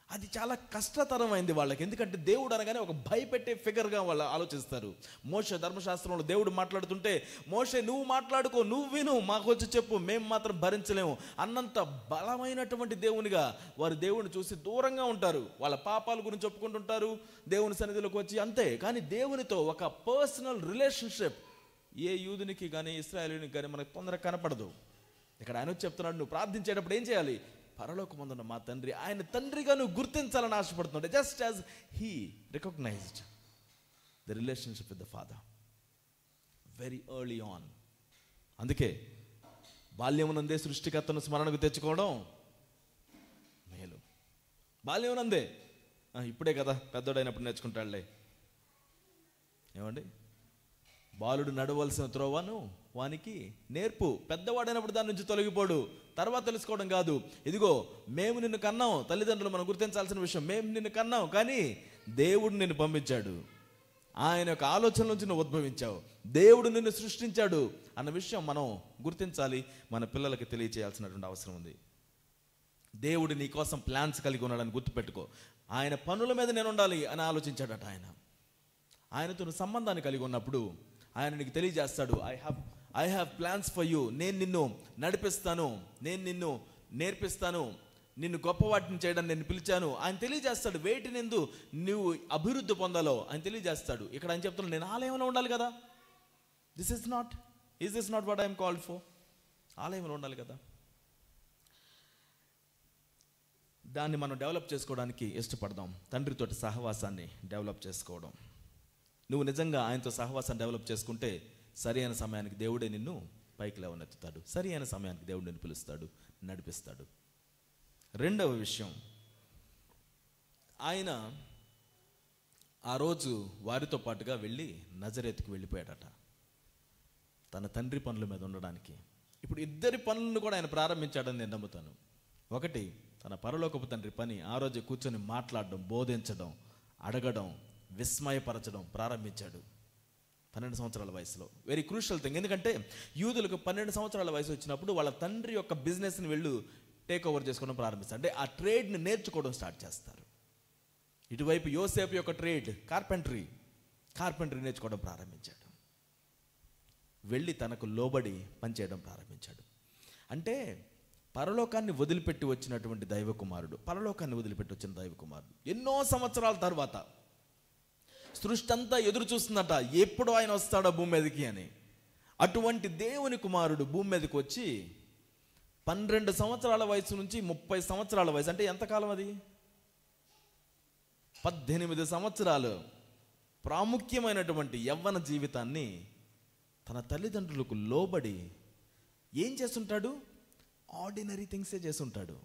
A: అది చాలా కష్టతరమైంది వాళ్ళకి. ఎందుకంటే దేవుడు అనగానే ఒక భయపెట్టే ఫిగర్గా వాళ్ళు ఆలోచిస్తారు. మోషే ధర్మశాస్త్రంలో దేవుడు మాట్లాడుతుంటే, మోషే నువ్వు మాట్లాడుకో, నువ్వు విను, మాకు వచ్చి చెప్పు, మేము మాత్రం భరించలేము అన్నంత బలమైనటువంటి దేవునిగా వారు దేవుని చూసి దూరంగా ఉంటారు. వాళ్ళ పాపాల గురించి చెప్పుకుంటుంటారు, దేవుని సన్నిధిలోకి వచ్చి అంతే. కానీ దేవునితో ఒక పర్సనల్ రిలేషన్షిప్ ఏ యూదునికి కానీ ఇశ్రాయేలునికి కానీ మనకు తొందరగా కనపడదు. ఇక్కడ ఆయన వచ్చి చెప్తున్నాడు, నువ్వు ప్రార్థించేటప్పుడు ఏం చేయాలి? పరలోకమందున్న మా తండ్రి, ఆయన తండ్రిగా నువ్వు గుర్తించాలని ఆశపడుతున్నాడు. Just as he recognised the relationship with the father very early on. అందుకే బాల్యమునందే సృష్టికర్తను స్మరణకు తెచ్చుకోవడం మేలు. బాల్యమునందే, ఇప్పుడే కదా పెద్దోడైనప్పుడు నేర్చుకుంటాడులే. ఏమండి, బాలుడు నడవలసిన త్రోవను వానికి నేర్పు, పెద్దవాడైనప్పుడు దాని నుంచి తొలగిపోడు. తర్వాత తెలుసుకోవడం కాదు. ఇదిగో మేము నిన్ను కన్నాం, తల్లిదండ్రులు మనం గుర్తించాల్సిన విషయం, మేము నిన్ను కన్నాం, కానీ దేవుడు నిన్ను పంపించాడు. ఆయన యొక్క ఆలోచన నుంచి నువ్వు ఉద్భవించావు, దేవుడు నిన్ను సృష్టించాడు అన్న విషయం మనం గుర్తించాలి. మన పిల్లలకి తెలియచేయాల్సినటువంటి అవసరం ఉంది. దేవుడు నీ కోసం ప్లాన్స్ కలిగి ఉన్నాడని గుర్తుపెట్టుకో. ఆయన పనుల మీద నేను ఉండాలి అని ఆలోచించాడట. ఆయనతో సంబంధాన్ని కలిగి ఉన్నప్పుడు ఆయన నీకు తెలియజేస్తాడు, I have plans for you. నేను నిన్ను నడిపిస్తాను, నేను నిన్ను నేర్పిస్తాను, నిన్ను గొప్ప వాటిని చేయడానికి నేను పిలిచాను. ఆయన తెలియజేస్తాడు. వేటి నిందు నువ్వు అభివృద్ధి పొందాలో ఆయన తెలియజేస్తాడు. ఇక్కడ ఆయన చెప్తున్నాడు, నేను ఆలయంలో ఉండాలి కదా. Is this not what I'm called for? ఆలయంలో ఉండాలి కదా. దాన్ని మనం డెవలప్ చేసుకోవడానికి ఇష్టపడదాం. తండ్రితోటి సహవాసాన్ని డెవలప్ చేసుకోవడం. నువ్వు నిజంగా ఆయనతో సహవాసాన్ని డెవలప్ చేసుకుంటే సరి అయిన సమయానికి దేవుడే నిన్ను పైకి లేవనెత్తుతాడు. సరి అయిన సమయానికి దేవుడు నిన్ను పిలుస్తాడు, నడిపిస్తాడు. రెండవ విషయం, ఆయన ఆ రోజు వారితో పాటుగా వెళ్ళి నజరేతుకు వెళ్ళిపోయాడట తన తండ్రి పనుల మీద ఉండడానికి. ఇప్పుడు ఇద్దరి పనులను కూడా ఆయన ప్రారంభించాడని నేను నమ్ముతాను. ఒకటి, తన పరలోకపు తండ్రి పని. ఆ రోజు కూర్చొని మాట్లాడడం, బోధించడం, అడగడం, విస్మయపరచడం ప్రారంభించాడు 12 సంవత్సరాల వయసులో. Very crucial thing. ఎందుకంటే యూదులకు 12 సంవత్సరాల వయసు వచ్చినప్పుడు వాళ్ళ తండ్రి యొక్క బిజినెస్ని వెళ్ళు టేక్ ఓవర్ చేసుకోవడం ప్రారంభిస్తారు. అంటే ఆ ట్రేడ్ని నేర్చుకోవడం స్టార్ట్ చేస్తారు. ఇటువైపు యోసేపు యొక్క ట్రేడ్ కార్పెంటరీ నేర్చుకోవడం ప్రారంభించాడు. వెళ్ళి తనకు లోబడి పనిచేయడం ప్రారంభించాడు. అంటే పరలోకాన్ని వదిలిపెట్టి వచ్చినటువంటి దైవకుమారుడు ఎన్నో సంవత్సరాల తర్వాత సృష్టి అంతా ఎదురు చూస్తుందట, ఎప్పుడు ఆయన వస్తాడో భూమి మీదకి అని. అటువంటి దేవుని కుమారుడు భూమి మీదకి వచ్చి 12 సంవత్సరాల వయసు నుంచి 30 సంవత్సరాల వయసు, అంటే ఎంతకాలం అది? 18 సంవత్సరాలు ప్రాముఖ్యమైనటువంటి యవ్వన జీవితాన్ని తన తల్లిదండ్రులకు లోబడి ఏం చేస్తుంటాడు? ఆర్డినరీ థింగ్సే చేస్తుంటాడు.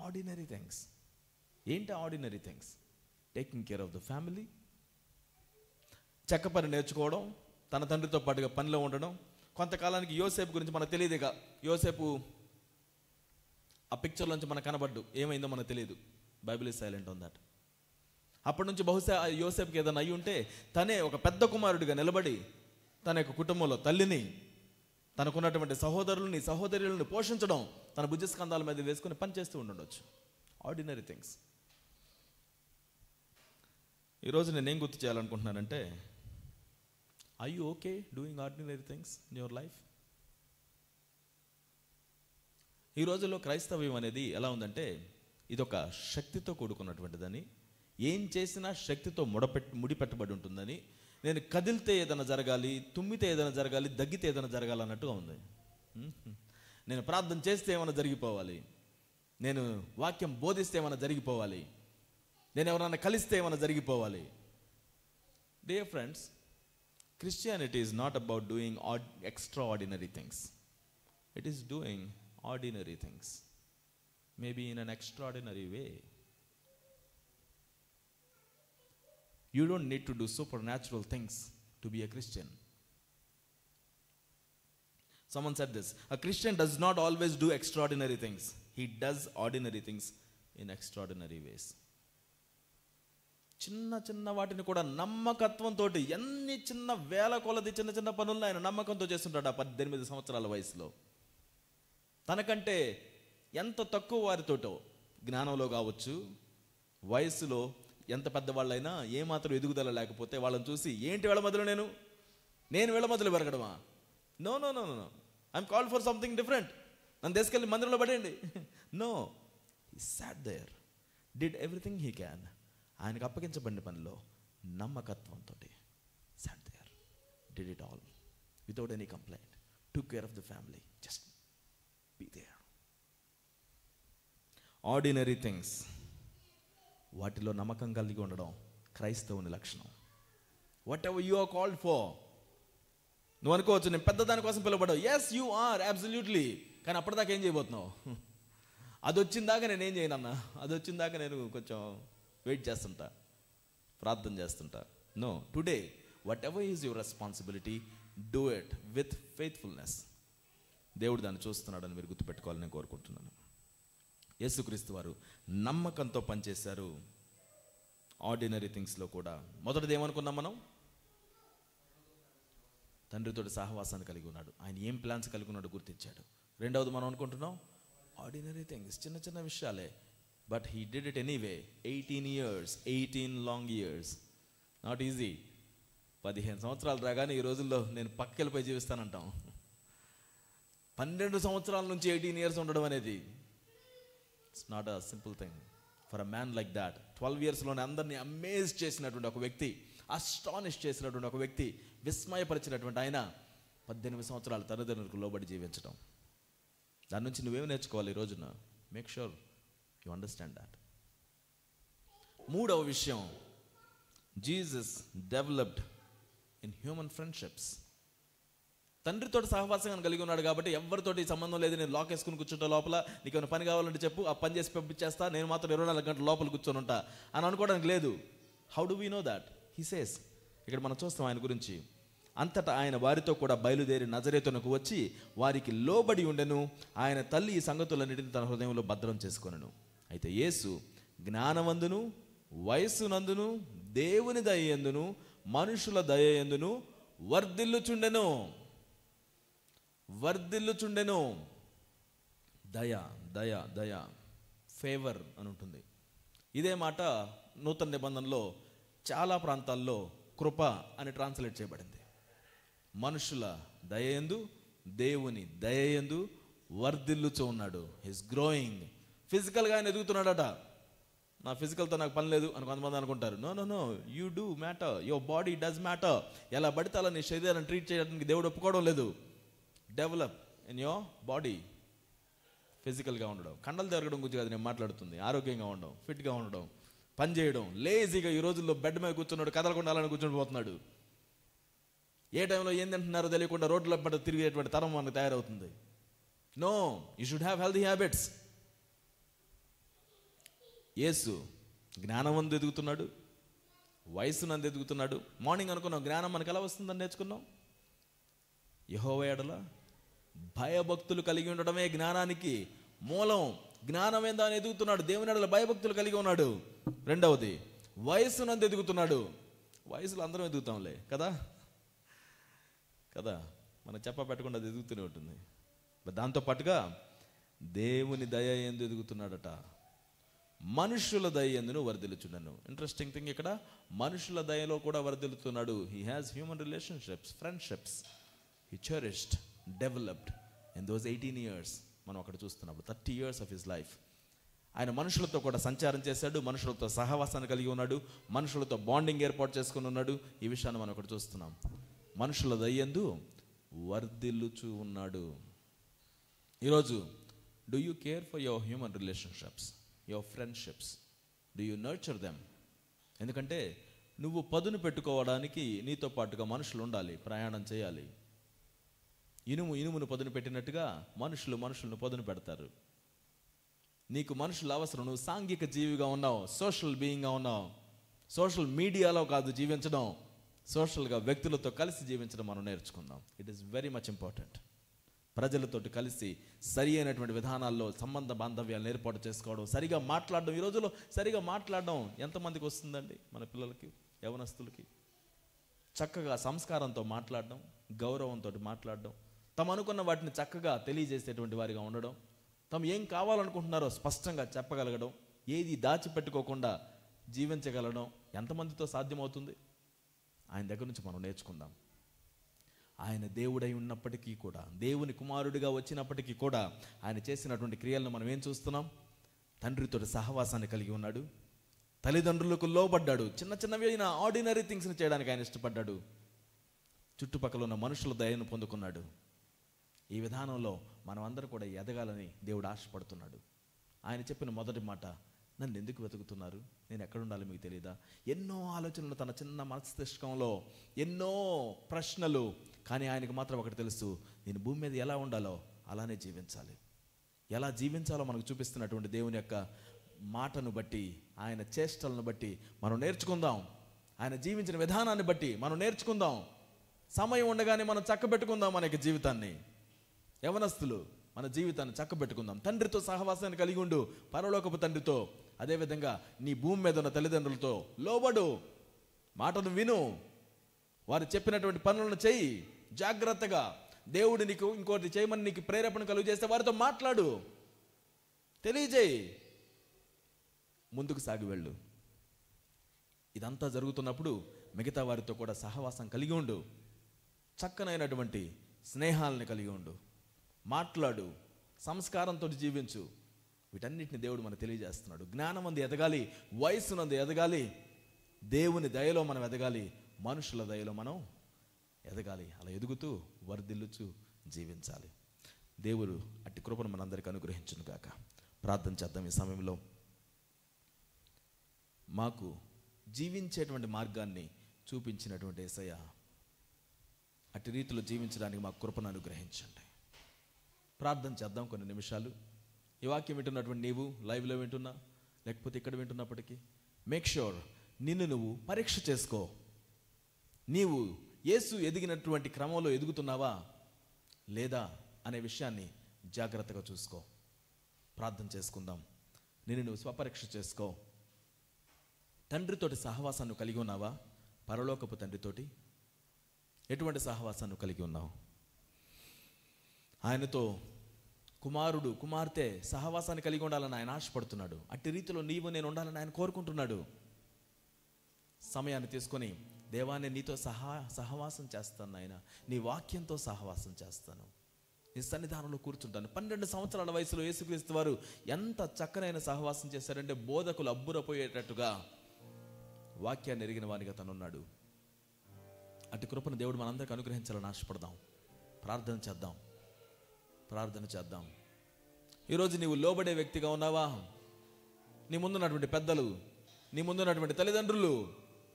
A: Ordinary things. ఏంటి ordinary things? Taking care of the family, చెక్క పని నేర్చుకోవడం, తన తండ్రితో పాటుగా పనిలో ఉండడం. కొంతకాలానికి యోసేపు గురించి మనకు తెలియదు. ఇక యోసేపు ఆ పిక్చర్లోంచి మనకు కనబడ్డు, ఏమైందో మనకు తెలియదు. Bible is silent on that. అప్పటి నుంచి బహుశా యోసేపుకి ఏదైనా అయి ఉంటే తనే ఒక పెద్ద కుమారుడిగా నిలబడి తన యొక్క కుటుంబంలో తల్లిని, తనకున్నటువంటి సహోదరుల్ని సహోదరులను పోషించడం తన భుజస్కంధాల మీద వేసుకుని పనిచేస్తూ ఉండొచ్చు. Ordinary things. ఈరోజు నేనేం గుర్తు చేయాలనుకుంటున్నానంటే, are you okay doing ordinary things in your life? ఈ రోజుల్లో క్రైస్తవ్యం అనేది ఎలా ఉందంటే, ఇదొక శక్తితో కూడుకున్నటువంటిదని, ఏం చేసినా శక్తితో ముడిపెట్టబడి ఉంటుందని, నేను కదిలితే ఏదైనా జరగాలి, తుమ్మితే ఏదైనా జరగాలి, దగ్గితే ఏదైనా జరగాలి అన్నట్టుగా ఉంది. నేను ప్రార్థన చేస్తే ఏమైనా జరిగిపోవాలి, నేను వాక్యం బోధిస్తే ఏమైనా జరిగిపోవాలి, నేను ఎవరైనా కలిస్తే ఏమైనా జరిగిపోవాలి. Dear friends, Christianity is not about doing extraordinary things. It is doing ordinary things, maybe in an extraordinary way. You don't need to do supernatural things to be a Christian. Someone said this, a Christian does not always do extraordinary things. He does ordinary things in extraordinary ways. చిన్న చిన్న వాటిని కూడా నమ్మకత్వంతో, ఎన్ని చిన్న వేల కొలది చిన్న చిన్న పనులను ఆయన నమ్మకంతో చేస్తుంటాడు. ఆ 18 సంవత్సరాల వయసులో తనకంటే ఎంత తక్కువ వారితోటో, జ్ఞానంలో కావచ్చు, వయసులో ఎంత పెద్దవాళ్ళైనా ఏమాత్రం ఎదుగుదల లేకపోతే వాళ్ళని చూసి, ఏంటి వీళ్ళ మధ్యలో నేను వీళ్ళ మధ్యలో పెరగడమా? No no no no I'm called for something different. నన్ను తీసుకెళ్ళి మందిరంలో పడేయండి. No, he sat there, did everything he can. ఆయనకు అప్పగించబడిన పనిలో నమ్మకత్వంతో sat there, did it all without any complaint, took care of the family, just be there. Ordinary things, వాటిలో నమ్మకం కలిగి ఉండడం క్రైస్తవుని లక్షణం. Whatever you are called for. నువ్వు అనుకోవచ్చు, నేను పెద్ద దానికోసం పిలువబడ్డావు. Yes you are, absolutely. కానీ అప్పటిదాకా ఏం చేయబోతున్నావు? అది వచ్చిందాకా నేను ఏం చేయనన్నా, అది వచ్చిందాకా నేను కొంచెం వెయిట్ చేస్తుంటా, ప్రార్థన చేస్తుంటా. No, today whatever is your responsibility, do it with faithfulness. దేవుడు దాన్ని చూస్తున్నాడని మీరు గుర్తుపెట్టుకోవాలని నేను కోరుకుంటున్నాను. యేసుక్రీస్తు వారు నమ్మకంతో పనిచేశారు ఆర్డినరీ థింగ్స్లో కూడా. మొదటిది ఏమనుకున్నాం మనం? తండ్రితో సహవాసాన్ని కలిగి ఉన్నాడు. ఆయన ఏం ప్లాన్స్ కలిగి ఉన్నాడు గుర్తించాడు. రెండవది మనం అనుకుంటున్నాం ఆర్డినరీ థింగ్స్, చిన్న చిన్న విషయాలే, but he did it anyway. 18 long years, not easy. 15 సంవత్సరాలు రాగానే ఈ రోజుల్లో నేను పక్కెళ్ళిపోయి జీవిస్తానంటాం. 12 సంవత్సరాల నుంచి 18 years ఉండడం అనేది it's not a simple thing for a man like that. 12 yearsలోనే అందరినీ అమేజ్ చేసినటువంటి ఒక వ్యక్తి, అస్టానిష్ చేసినటువంటి ఒక వ్యక్తి, విస్మయపరిచినటువంటి ఆయన 18 సంవత్సరాలు తల్లిదండ్రులకు లోబడి జీవించడం. దాని నుంచి నువ్వేమి నేర్చుకోవాలి ఈ రోజున? Make sure you understand that. మూడవ విషయం, Jesus developed in human friendships. తండ్రితో సహవాసంగా కలిగి ఉన్నాడు కాబట్టి ఎవరితోటి సంబంధం లేదు, నేను లాక్ వేసుకుని కూర్చుంటా లోపల, నీకు ఏమైనా పని కావాలంటే చెప్పు, ఆ పని చేసి పంపించేస్తా, నేను మాత్రం 24 గంటలు లోపల కూర్చొని ఉంటా అని అనుకోవడానికి లేదు. How do we know that? He says, ఇక్కడ మనం చూస్తాం ఆయన గురించి, అంతటా ఆయన వారితో కూడా బయలుదేరి నజరేతునకు వచ్చి వారికి లోబడి ఉండెను. ఆయన తల్లి ఈ సంగతులన్నిటిని తన హృదయంలో భద్రం చేసుకొనెను. అయితే యేసు జ్ఞానమందును వయస్సునందును దేవుని దయయందును మనుషుల దయయందును వర్ధిల్లుచుండెను. దయ దయ దయ, ఫేవర్ అని ఉంటుంది. ఇదే మాట నూతన నిబంధనలో చాలా ప్రాంతాల్లో కృప అని ట్రాన్స్లేట్ చేయబడింది. మనుషుల దయయందు దేవుని దయయందు వర్ధిల్లుచూ ఉన్నాడు. His growing. ఫిజికల్గా ఆయన ఎదుగుతున్నాడట. నా ఫిజికల్తో నాకు పని లేదు అని కొంతమంది అనుకుంటారు. No no no, you do matter, your body does matter. ఎలా పడితే అలా నీ శరీరాన్ని ట్రీట్ చేయడానికి దేవుడు ఒప్పుకోవడం లేదు. Develop in your body. ఫిజికల్గా ఉండడం, కండలు తిరగడం గురించి కాదు నేను మాట్లాడుతుంది. ఆరోగ్యంగా ఉండడం, ఫిట్గా ఉండడం, పని చేయడం. లేజీగా ఈ రోజుల్లో బెడ్ మీద కూర్చున్నాడు, కదలకుండా అలానే కూర్చొని పోతున్నాడు. ఏ టైంలో ఏం తింటున్నారో తెలియకుండా రోడ్ల పట్ల తిరిగేటువంటి తరం మనకు తయారవుతుంది. No, you should have healthy habits. యేసు జ్ఞానవంతు ఎదుగుతున్నాడు, వయస్సునందు ఎదుగుతున్నాడు. మార్నింగ్ అనుకున్నాం జ్ఞానం మనకు ఎలా వస్తుందని నేర్చుకున్నాం. యెహోవా యెడల భయభక్తులు కలిగి ఉండడమే జ్ఞానానికి మూలం. జ్ఞానం ఏందా అని ఎదుగుతున్నాడు, దేవుని యెడల భయభక్తులు కలిగి ఉన్నాడు. రెండవది వయస్సునందు ఎదుగుతున్నాడు. వయసులో అందరం ఎదుగుతాంలే కదా కదా, మనం చెప్ప పెట్టకుండా అది ఎదుగుతూనే ఉంటుంది. దాంతో పాటుగా దేవుని దయ యందు ఎదుగుతున్నాడట. మనుషుల దయ యందును వర్ధిల్లుచుండెను. ఇంట్రెస్టింగ్ థింగ్, ఇక్కడ మనుషుల దయలో కూడా వర్ధిల్లుతున్నాడు. He has human relationships, friendships. He cherished, developed in those 18 years. మనం అక్కడ చూస్తున్నప్పుడు 30 years ఆఫ్ హిస్ లైఫ్ ఆయన మనుషులతో కూడా సంచారం చేశాడు, మనుషులతో సహవాసాన్ని కలిగి ఉన్నాడు, మనుషులతో బాండింగ్ ఏర్పాటు చేసుకుని ఉన్నాడు. ఈ విషయాన్ని మనం అక్కడ చూస్తున్నాం. మనుషుల దయ యందు వర్ధిల్లుచు ఉన్నాడు. ఈరోజు do you care for your human relationships, your friendships? Do you nurture them? ఎందుకంటే నువ్వు పదును పెట్టుకోవడానికి నీతో పాటుగా మనుషులు ఉండాలి, ప్రయాణం చేయాలి. ఇనుమును పదును పెట్టినట్టుగా మనుషులను పదును పెడతారు. నీకు మనుషులు అవసరం. నువ్వు సాంఘిక జీవిగా ఉన్నావు, సోషల్ బీయింగ్గా ఉన్నావు. సోషల్ మీడియాలో కాదు జీవించడం, సోషల్గా వ్యక్తులతో కలిసి జీవించడం మనం నేర్చుకుందాం. It is very much important. ప్రజలతో కలిసి సరి అయినటువంటి విధానాల్లో సంబంధ బాంధవ్యాలను ఏర్పాటు చేసుకోవడం, సరిగా మాట్లాడడం. ఈ రోజుల్లో సరిగా మాట్లాడడం ఎంతమందికి వస్తుందండి? మన పిల్లలకి, యవనస్తులకి చక్కగా సంస్కారంతో మాట్లాడడం, గౌరవంతో మాట్లాడడం, తమ అనుకున్న వాటిని చక్కగా తెలియజేసేటువంటి వారిగా ఉండడం, తమ ఏం కావాలనుకుంటున్నారో స్పష్టంగా చెప్పగలగడం, ఏది దాచిపెట్టుకోకుండా జీవించగలగడం ఎంతమందితో సాధ్యమవుతుంది? ఆయన దగ్గర నుంచి మనం నేర్చుకుందాం. ఆయన దేవుడై ఉన్నప్పటికీ కూడా, దేవుని కుమారుడిగా వచ్చినప్పటికీ కూడా ఆయన చేసినటువంటి క్రియలను మనం ఏం చూస్తున్నాం? తండ్రితో సహవాసాన్ని కలిగి ఉన్నాడు, తల్లిదండ్రులకు లోబడ్డాడు, చిన్న చిన్నవి అయిన ఆర్డినరీ థింగ్స్ని చేయడానికి ఆయన ఇష్టపడ్డాడు, చుట్టుపక్కల ఉన్న మనుషుల దయను పొందుకున్నాడు. ఈ విధానంలో మనం అందరూ కూడా ఎదగాలని దేవుడు ఆశపడుతున్నాడు. ఆయన చెప్పిన మొదటి మాట, నన్ను ఎందుకు వెతుకుతున్నారు? నేను ఎక్కడ ఉండాలి మీకు తెలియదా? ఎన్నో ఆలోచనలు తన చిన్న మస్తిష్కంలో, ఎన్నో ప్రశ్నలు. కానీ ఆయనకు మాత్రం ఒకటి తెలుసు, నేను భూమి మీద ఎలా ఉండాలో అలానే జీవించాలి. ఎలా జీవించాలో మనకు చూపిస్తున్నటువంటి దేవుని యొక్క మాటను బట్టి, ఆయన చేష్టలను బట్టి మనం నేర్చుకుందాం. ఆయన జీవించిన విధానాన్ని బట్టి మనం నేర్చుకుందాం. సమయం ఉండగానే మనం చక్కబెట్టుకుందాం మన యొక్క జీవితాన్ని. యవనస్తులు, మన జీవితాన్ని చక్కబెట్టుకుందాం. తండ్రితో సహవాసాన్ని కలిగి ఉండు, పరలోకపు తండ్రితో. అదేవిధంగా నీ భూమి మీద ఉన్న తల్లిదండ్రులతో లోబడు, మాటను విను, వారు చెప్పినటువంటి పనులను చెయ్యి జాగ్రత్తగా. దేవుడు నీకు ఇంకోటి చేయమని నీకు ప్రేరేపణ కలుగు చేస్తే వారితో మాట్లాడు, తెలియజేయి, ముందుకు సాగి వెళ్ళు. ఇదంతా జరుగుతున్నప్పుడు మిగతా వారితో కూడా సహవాసం కలిగి ఉండు, చక్కనైనటువంటి స్నేహాలను కలిగి ఉండు, మాట్లాడు, సంస్కారంతో జీవించు. వీటన్నిటిని దేవుడు మనకు తెలియజేస్తున్నాడు. జ్ఞానం అందు ఎదగాలి, వయస్సునందు ఎదగాలి, దేవుని దయలో మనం ఎదగాలి, మనుషుల దయలో మనం ఎదగాలి. అలా ఎదుగుతూ వర్ధిల్లుచు జీవించాలి. దేవుడు అట్టి కృపను మనందరికీ అనుగ్రహించును గాక. ప్రార్థన చేద్దాం ఈ సమయంలో. మాకు జీవించేటువంటి మార్గాన్ని చూపించినటువంటి యేసయ్య, అట్టి రీతిలో జీవించడానికి మాకు కృపను అనుగ్రహించండి. ప్రార్థన చేద్దాం కొన్ని నిమిషాలు. ఈ వాక్యం వింటున్నటువంటి నీవు, లైవ్లో వింటున్నా లేకపోతే ఇక్కడ వింటున్నప్పటికీ, మేక్ ష్యూర్ నిన్ను నువ్వు పరీక్ష చేసుకో. నీవు యేసు ఎదిగినటువంటి క్రమంలో ఎదుగుతున్నావా లేదా అనే విషయాన్ని జాగ్రత్తగా చూసుకో. ప్రార్థన చేసుకుందాం. నిన్ను నువ్వు స్వపరీక్ష చేసుకో. తండ్రితోటి సహవాసాన్ని కలిగి ఉన్నావా? పరలోకపు తండ్రితోటి ఎటువంటి సహవాసాన్ని కలిగి ఉన్నావు? ఆయనతో కుమారుడు, కుమార్తె సహవాసాన్ని కలిగి ఉండాలని ఆయన ఆశపడుతున్నాడు. అట్టి రీతిలో నీవు నేను ఉండాలని ఆయన కోరుకుంటున్నాడు. సమయాన్ని తీసుకొని, దేవా నేను నీతో సహవాసం చేస్తాను, ఆయన నీ వాక్యంతో సహవాసం చేస్తాను, నీ సన్నిధానంలో కూర్చుంటాను. 12 సంవత్సరాల వయసులో యేసుక్రీస్తు వారు ఎంత చక్కనైన సహవాసం చేశారంటే, బోధకులు అబ్బురపోయేటట్టుగా వాక్యాన్ని ఎరిగిన వానిగా తనున్నాడు. అటు కృపను దేవుడు మనందరికీ అనుగ్రహించాలని ఆశపడదాం. ప్రార్థన చేద్దాం, ప్రార్థన చేద్దాం. ఈరోజు నీవు లోబడే వ్యక్తిగా ఉన్నావా? నీ ముందున్నటువంటి పెద్దలు, నీ ముందున్నటువంటి తల్లిదండ్రులు,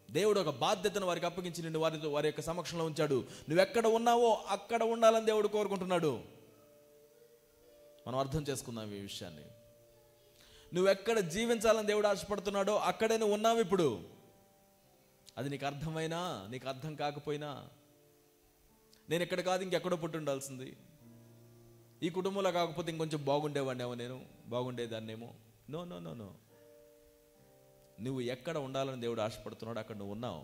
A: దేవుడు ఒక బాధ్యతను వారికి అప్పగించి నిన్ను వారి యొక్క సమక్షంలో ఉంచాడు. నువ్వెక్కడ ఉన్నావో అక్కడ ఉండాలని దేవుడు కోరుకుంటున్నాడు. మనం అర్థం చేసుకుందాం ఈ విషయాన్ని. నువ్వెక్కడ జీవించాలని దేవుడు ఆశపడుతున్నాడో అక్కడే నువ్వు ఉన్నావు ఇప్పుడు. అది నీకు అర్థమైనా నీకు అర్థం కాకపోయినా, నేను ఎక్కడ కాదు ఇంకెక్కడో పుట్టి ఉండాల్సింది, ఈ కుటుంబంలో కాకపోతే ఇంకొంచెం బాగుండేవాడినేమో, నేను బాగుండేదాన్నేమో. నో నో నో నో నువ్వు ఎక్కడ ఉండాలని దేవుడు ఆశపడుతున్నాడు అక్కడ నువ్వు ఉన్నావు.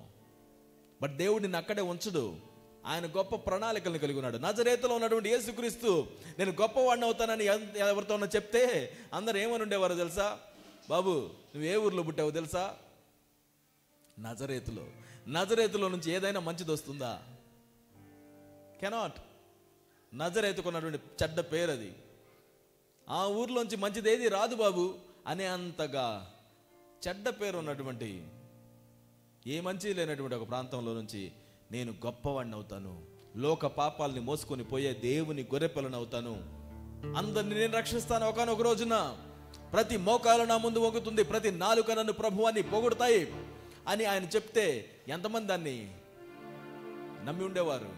A: బట్ దేవుడు నిన్ను అక్కడే ఉంచడు. ఆయన గొప్ప ప్రణాళికలను కలిగి ఉన్నాడు. నజరేతులో ఉన్నటువంటి యేసుక్రీస్తు నేను గొప్పవాడిని అవుతానని ఎవరితోనో చెప్తే అందరు ఏమని ఉండేవారు తెలుసా? బాబు నువ్వు ఏ ఊర్లో పుట్టావు తెలుసా? నజరేతులో నుంచి ఏదైనా మంచిది వస్తుందా? కెనాట్. నజరేతుకున్నటువంటి చెడ్డ పేరు అది. ఆ ఊర్లోంచి మంచిది ఏది రాదు బాబు అనే అంతగా చెడ్డ పేరు ఉన్నటువంటి, ఏ మంచి లేనటువంటి ఒక ప్రాంతంలో నుంచి నేను గొప్పవాడిని అవుతాను, లోక పాపాలని మోసుకొని పోయే దేవుని గొర్రెపిల్లను అవుతాను, అందరిని నేను రక్షిస్తాను ఒకానొక రోజున, ప్రతి మోకాలు నా ముందు వంగుతుంది, ప్రతి నాలుక నన్ను ప్రభువాన్ని పొగుడుతాయి అని ఆయన చెప్తే ఎంతమంది దాన్ని నమ్మి ఉండేవారు?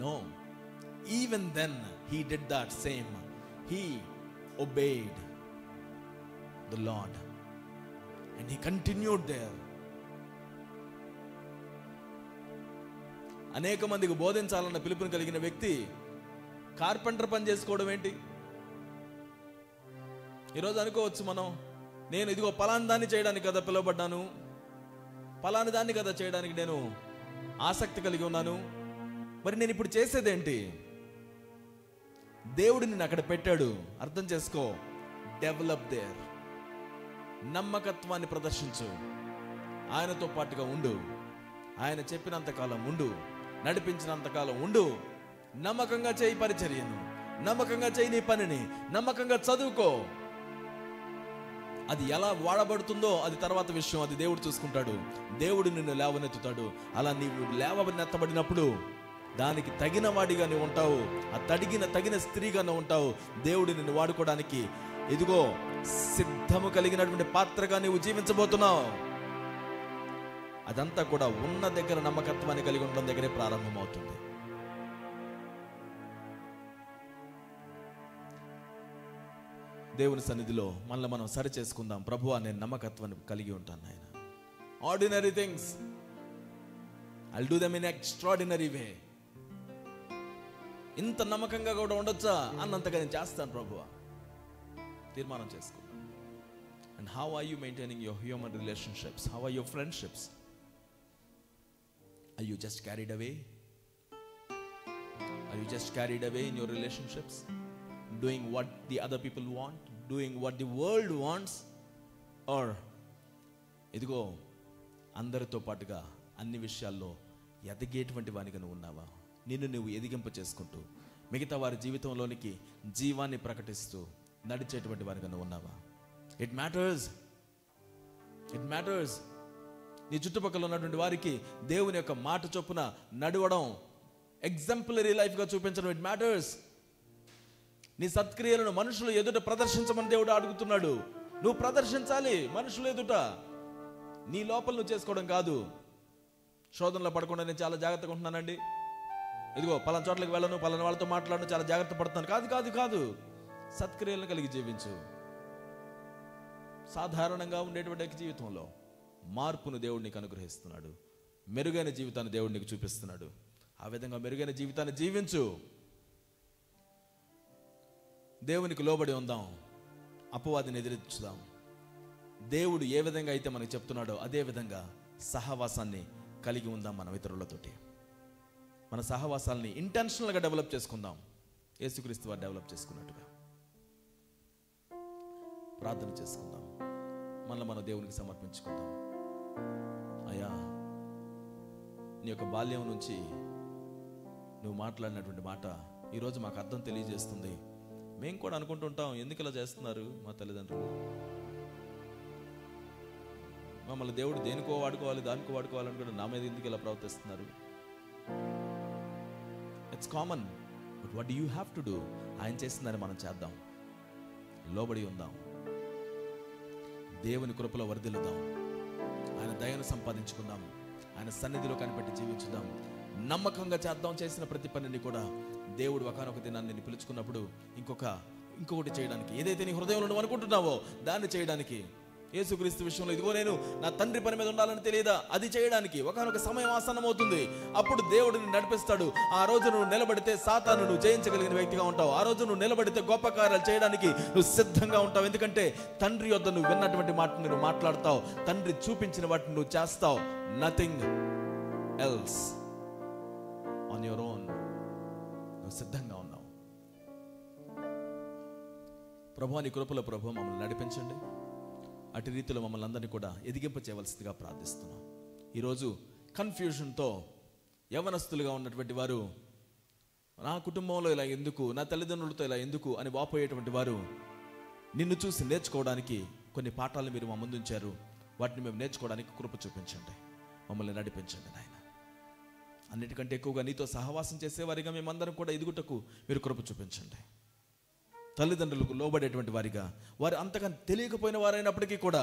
A: No. Even then he did that same. He obeyed the Lord and he continued there. అనేక మందికి బోధించాలన్న పిలుపుని కలిగిన వ్యక్తి కార్పెంటర్ పని చేసుకోవడం ఏంటి? ఈరోజు అనుకోవచ్చు మనం, నేను ఇదిగో పలాని దాన్ని చేయడానికి కదా పిలువబడ్డాను, పలాని దాన్ని కదా చేయడానికి నేను ఆసక్తి కలిగి ఉన్నాను, మరి నేను ఇప్పుడు చేసేదేంటి? దేవుడు నిన్ను అక్కడ పెట్టాడు, అర్థం చేసుకో. Develop there. నమ్మకత్వాన్ని ప్రదర్శించు, ఆయనతో పాటుగా ఉండు, ఆయన చెప్పినంతకాలం ఉండు, నడిపించినంతకాలం ఉండు, నమ్మకంగా చేయి పరిచర్యను, నమ్మకంగా చేయి నీ పనిని, నమ్మకంగా చదువుకో. అది ఎలా వాడబడుతుందో అది తర్వాత విషయం, అది దేవుడు చూసుకుంటాడు. దేవుడు నిన్ను లేవనెత్తుతాడు. అలా నీవు లేవనెత్తబడినప్పుడు దానికి తగిన వాడిగా నువ్వు ఉంటావు, ఆ తగిన స్త్రీగా నువ్వు ఉంటావు. దేవుడు నిన్ను వాడుకోవడానికి ఇదిగో సిద్ధము కలిగినటువంటి పాత్రగా నువ్వు జీవించబోతున్నావు. అదంతా కూడా ఉన్న దగ్గర నమ్మకత్వాన్ని కలిగి ఉండడం దగ్గరే ప్రారంభమవుతుంది. దేవుని సన్నిధిలో మనల్ని మనం సరి చేసుకుందాం. ప్రభువా నేను నమ్మకత్వాన్ని కలిగి ఉంటాను నాయన. Ordinary things I'll do them in extraordinary way. ఇంత నమ్మకంగా కూడా ఉండొచ్చా అన్నంతగా నేను చేస్తాను ప్రభువా. తీర్మానం చేసుకుందాం. And how are you maintaining your human relationships? How are your friendships? Are you just carried away? Are you just carried away in your relationships? Doing what the other people want? Doing what the world wants? Or ఇదిగో అందరితో పాటుగా అన్ని విషయాల్లో ఎదిగేటువంటి వానిగా నువ్వు ఉన్నావా? నిన్ను నువ్వు ఎదిగింప చేసుకుంటూ మిగతా వారి జీవితంలోనికి జీవాన్ని ప్రకటిస్తూ నడిచేటువంటి వానిగా నువ్వు ఉన్నావా? It matters. నీ చుట్టుపక్కల ఉన్నటువంటి వారికి దేవుని యొక్క మాట చొప్పున నడవడం, ఎగ్జాంపులరీ లైఫ్గా చూపించడం, ఇట్ మ్యాటర్స్. నీ సత్క్రియలను మనుషులు ఎదుట ప్రదర్శించమని దేవుడు అడుగుతున్నాడు. నువ్వు ప్రదర్శించాలి మనుషులు ఎదుట, నీ లోపల నువ్వు చేసుకోవడం కాదు. శోధనలో పడకుండా నేను చాలా జాగ్రత్తగా ఉంటున్నానండి, ఇదిగో పలానా చోట్లకి వెళ్ళను, పలానా వాళ్ళతో మాట్లాడను, చాలా జాగ్రత్త పడుతున్నాను. కాదు. సత్క్రియలను కలిగి జీవించు. సాధారణంగా ఉండేటువంటి జీవితంలో మార్పును దేవుడు నీకు అనుగ్రహిస్తున్నాడు. మెరుగైన జీవితాన్ని దేవుడు నీకు చూపిస్తున్నాడు. ఆ విధంగా మెరుగైన జీవితాన్ని జీవించు. దేవునికి లోబడి ఉందాం, అపవాదిని ఎదిరించుదాం. దేవుడు ఏ విధంగా అయితే మనకు చెప్తున్నాడో అదే విధంగా సహవాసాన్ని కలిగి ఉందాం. మన ఇతరులతోటి మన సహవాసాలని ఇంటెన్షనల్గా డెవలప్ చేసుకుందాం, యేసుక్రీస్తు వారు డెవలప్ చేసుకున్నట్టుగా. ప్రార్థన చేసుకుందాం, మన దేవునికి సమర్పించుకుందాం. అయ్యా, నీ యొక్క బాల్యం నుంచి నువ్వు మాట్లాడినటువంటి మాట ఈరోజు మాకు అర్థం తెలియజేస్తుంది. మేము కూడా అనుకుంటుంటాం, ఎందుకు ఇలా చేస్తున్నారు మా తల్లిదండ్రులు, మమ్మల్ని దేవుడు దేనికో వాడుకోవాలి, దానికో వాడుకోవాలని కూడా నా మీద ఎందుకు ఇలా ప్రవర్తిస్తున్నారు? It's common. But what you have to do? ఆయన చేసిందని మనం చేద్దాం, లోబడి ఉందాం, దేవుని కృపలో వర్ధిల్లుదాం, ఆయన దయను సంపాదించుకుందాం, ఆయన సన్నిధిలో కనిపెట్టి జీవించుదాం, నమ్మకంగా చేద్దాం. చేసిన ప్రతి పనిని కూడా దేవుడు ఒకానొక దినాన్ని నిన్ను పిలుచుకున్నప్పుడు ఇంకొకటి చేయడానికి, ఏదైతే నీ హృదయంలో నువ్వు అనుకుంటున్నావో దాన్ని చేయడానికి యేసుక్రీస్తు విషయంలో ఇదిగో నేను నా తండ్రి పని మీద ఉండాలని తెలియదా? అది చేయడానికి ఒకనొక సమయం ఆసన్నమవుతుంది. అప్పుడు దేవుడిని నడిపిస్తాడు. ఆ రోజు నువ్వు నిలబడితే సాతాను నువ్వు జయించగలిగిన వ్యక్తిగా ఉంటావు. ఆ రోజు నువ్వు నిలబడితే గొప్ప కార్యాలు చేయడానికి నువ్వు సిద్ధంగా ఉంటావు. ఎందుకంటే తండ్రి యొద్ద నువ్వు విన్నటువంటి మాటను నువ్వు మాట్లాడతావు, తండ్రి చూపించిన వాటిని నువ్వు చేస్తావు. Nothing else on your own. నువ్వు సిద్ధంగా ఉన్నావు. ప్రభువా, నీ కృపలో ప్రభు మమ్మల్ని నడిపించండి. అటు రీతిలో మమ్మల్ని అందరినీ కూడా ఎదిగింప చేయవలసిందిగా ప్రార్థిస్తున్నాం. ఈరోజు కన్ఫ్యూజన్తో యవనస్తులుగా ఉన్నటువంటి వారు, నా కుటుంబంలో ఇలా ఎందుకు, నా తల్లిదండ్రులతో ఇలా ఎందుకు అని వాపోయేటువంటి వారు నిన్ను చూసి నేర్చుకోవడానికి కొన్ని పాఠాలను మీరు మా ముందు ఉంచారు. వాటిని మేము నేర్చుకోవడానికి కృప చూపించండి, మమ్మల్ని నడిపించండి నాయన. అన్నిటికంటే ఎక్కువగా నీతో సహవాసం చేసేవారిగా మేమందరం కూడా ఎదుగుటకు మీరు కృప చూపించండి. తల్లిదండ్రులకు లోబడేటువంటి వారిగా, వారు అంతగా తెలియకపోయిన వారైనప్పటికీ కూడా,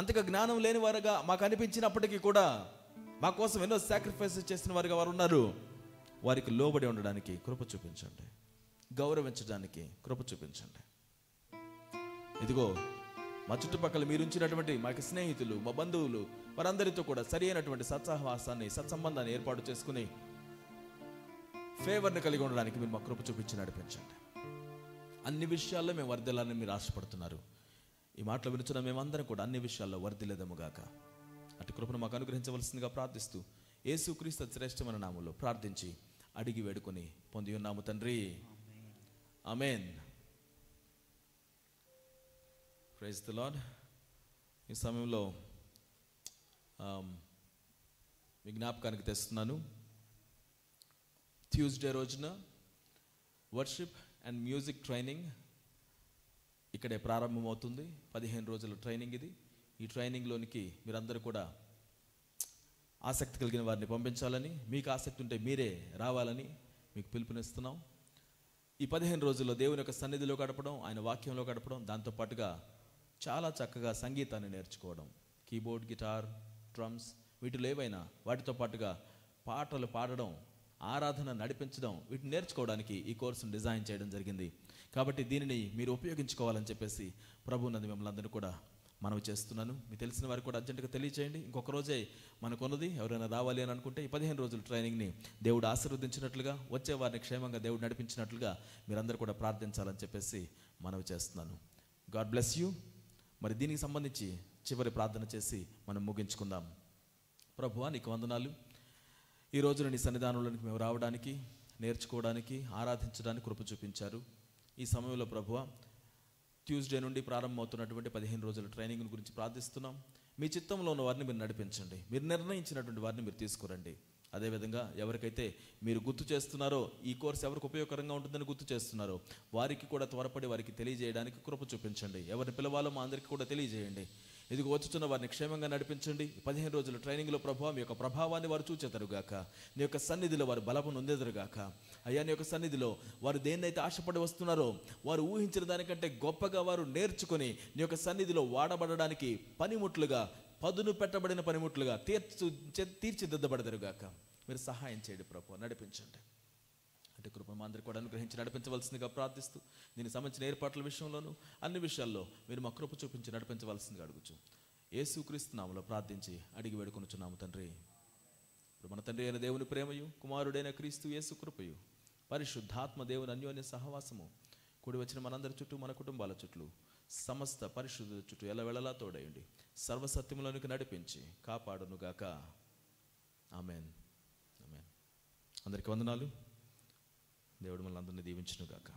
A: అంతగా జ్ఞానం లేని వారుగా మాకు అనిపించినప్పటికీ కూడా, మా కోసం ఎన్నో సాక్రిఫైసెస్ చేసిన వారిగా వారు ఉన్నారు. వారికి లోబడి ఉండడానికి కృప చూపించండి, గౌరవించడానికి కృప చూపించండి. ఇదిగో మా చుట్టుపక్కల మీరు ఉంచినటువంటి మా స్నేహితులు, మా బంధువులు, వారందరితో కూడా సరి అయినటువంటి సత్సహవాసాన్ని, సత్సంబంధాన్ని ఏర్పాటు చేసుకుని ఫేవర్ని కలిగి ఉండడానికి మీరు మా కృప చూపించి నడిపించండి. అన్ని విషయాల్లో మేము వర్ధిల్లాలని మీరు ఆశపడుతున్నారు. ఈ మాటలు వినుచున్న మేమందరం కూడా అన్ని విషయాల్లో వర్ధిల్లేదముగాక. అటు కృపను మాకు అనుగ్రహించవలసిందిగా ప్రార్థిస్తూ యేసుక్రీస్తు శ్రేష్టమైన నామములో ప్రార్థించి అడిగి వేడుకొని పొంది ఉన్నాము తండ్రి. ఆమేన్. Praise the Lord. ఈ సమయంలో మీ జ్ఞాపకానికి తెస్తున్నాను, ట్యూస్డే రోజున వర్షిప్ అండ్ మ్యూజిక్ ట్రైనింగ్ ఇక్కడే ప్రారంభమవుతుంది. 15 రోజుల ట్రైనింగ్ ఇది. ఈ ట్రైనింగ్లోనికి మీరందరూ కూడా ఆసక్తి కలిగిన వారిని పంపించాలని, మీకు ఆసక్తి ఉంటే మీరే రావాలని మీకు పిలుపునిస్తున్నాం. ఈ 15 రోజుల్లో దేవుని యొక్క సన్నిధిలో గడపడం, ఆయన వాక్యంలో గడపడం, దాంతోపాటుగా చాలా చక్కగా సంగీతాన్ని నేర్చుకోవడం, కీబోర్డ్, గిటార్, డ్రమ్స్, వీటిలో ఏవైనా వాటితో పాటుగా పాటలు పాడడం, ఆరాధన నడిపించడం, వీటిని నేర్చుకోవడానికి ఈ కోర్సును డిజైన్ చేయడం జరిగింది. కాబట్టి దీనిని మీరు ఉపయోగించుకోవాలని చెప్పేసి ప్రభువునందు మిమ్మల్ని అందరూ కూడా మనవి చేస్తున్నాను. మీకు తెలిసిన వారికి కూడా అర్జెంటుగా తెలియచేయండి. ఇంకొక రోజే మనకున్నది. ఎవరైనా రావాలి అని అనుకుంటే ఈ 15 రోజుల ట్రైనింగ్ని దేవుడు ఆశీర్వదించినట్లుగా, వచ్చే వారిని క్షేమంగా దేవుడు నడిపించినట్లుగా మీరందరూ కూడా ప్రార్థించాలని చెప్పేసి మనవి చేస్తున్నాను. God bless you. మరి దీనికి సంబంధించి చివరి ప్రార్థన చేసి మనం ముగించుకుందాం. ప్రభువా, నీకు వందనాలు. ఈ రోజున నీ సన్నిధానంలోనికి మేము రావడానికి, నేర్చుకోవడానికి, ఆరాధించడానికి కృప చూపించారు. ఈ సమయంలో ప్రభువా, ట్యూస్డే నుండి ప్రారంభమవుతున్నటువంటి 15 రోజుల ట్రైనింగ్ గురించి ప్రార్థిస్తున్నాం. మీ చిత్తంలో ఉన్న వారిని మీరు నడిపించండి, మీరు నిర్ణయించినటువంటి వారిని మీరు తీసుకురండి. అదేవిధంగా ఎవరికైతే మీరు గుర్తు చేస్తున్నారో, ఈ కోర్సు ఎవరికి ఉపయోగకరంగా ఉంటుందని గుర్తు చేస్తున్నారో, వారికి కూడా త్వరపడి వారికి తెలియజేయడానికి కృప చూపించండి. ఎవరిని పిలవాలో మా అందరికీ కూడా తెలియజేయండి. ఇదిగో వచ్చుతున్న వారిని క్షేమంగా నడిపించండి. 15 రోజుల ట్రైనింగ్లో ప్రభువా, మీ యొక్క ప్రభావాన్ని వారు చూచేతరుగాక, నీ యొక్క సన్నిధిలో వారు బలము నొందేదరుగాక. అయ్యా, నీ యొక్క సన్నిధిలో వారు దేన్నైతే ఆశపడి వస్తున్నారో, వారు ఊహించిన దానికంటే గొప్పగా వారు నేర్చుకొని నీ యొక్క సన్నిధిలో వాడబడడానికి పనిముట్లుగా, పదును పెట్టబడిన పనిముట్లుగా తీర్చిదిద్దబడదరుగాక. మీరు సహాయం చేయండి ప్రభువా, నడిపించండి. అంటే కృప మా అందరికీ కూడా అనుగ్రహించి నడిపించవలసిందిగా ప్రార్థిస్తూ, దీనికి సంబంధించిన ఏర్పాట్ల విషయంలోనూ అన్ని విషయాల్లో మీరు మా కృప చూపించి నడిపించవలసిందిగా అడుగుచు యేసుక్రీస్తు నామములో ప్రార్థించి అడిగి వేడుకొనుచున్నాము తండ్రి. ఇప్పుడు మన తండ్రి అయిన దేవుని ప్రేమయు, కుమారుడైన క్రీస్తు యేసు కృపయు, పరిశుద్ధాత్మ దేవుని అన్యోన్య సహవాసము కూడి వచ్చిన మనందరి చుట్టూ, మన కుటుంబాల చుట్టూ, సమస్త పరిశుద్ధుల చుట్టూ ఎల్లవేళలా తోడయండి, సర్వసత్యములోనికి నడిపించి కాపాడునుగాక. ఆమెన్. ఆమెన్. అందరికీ వందనాలు. దేవుడు మనల్ని అందరినీ దీవించునుగాక.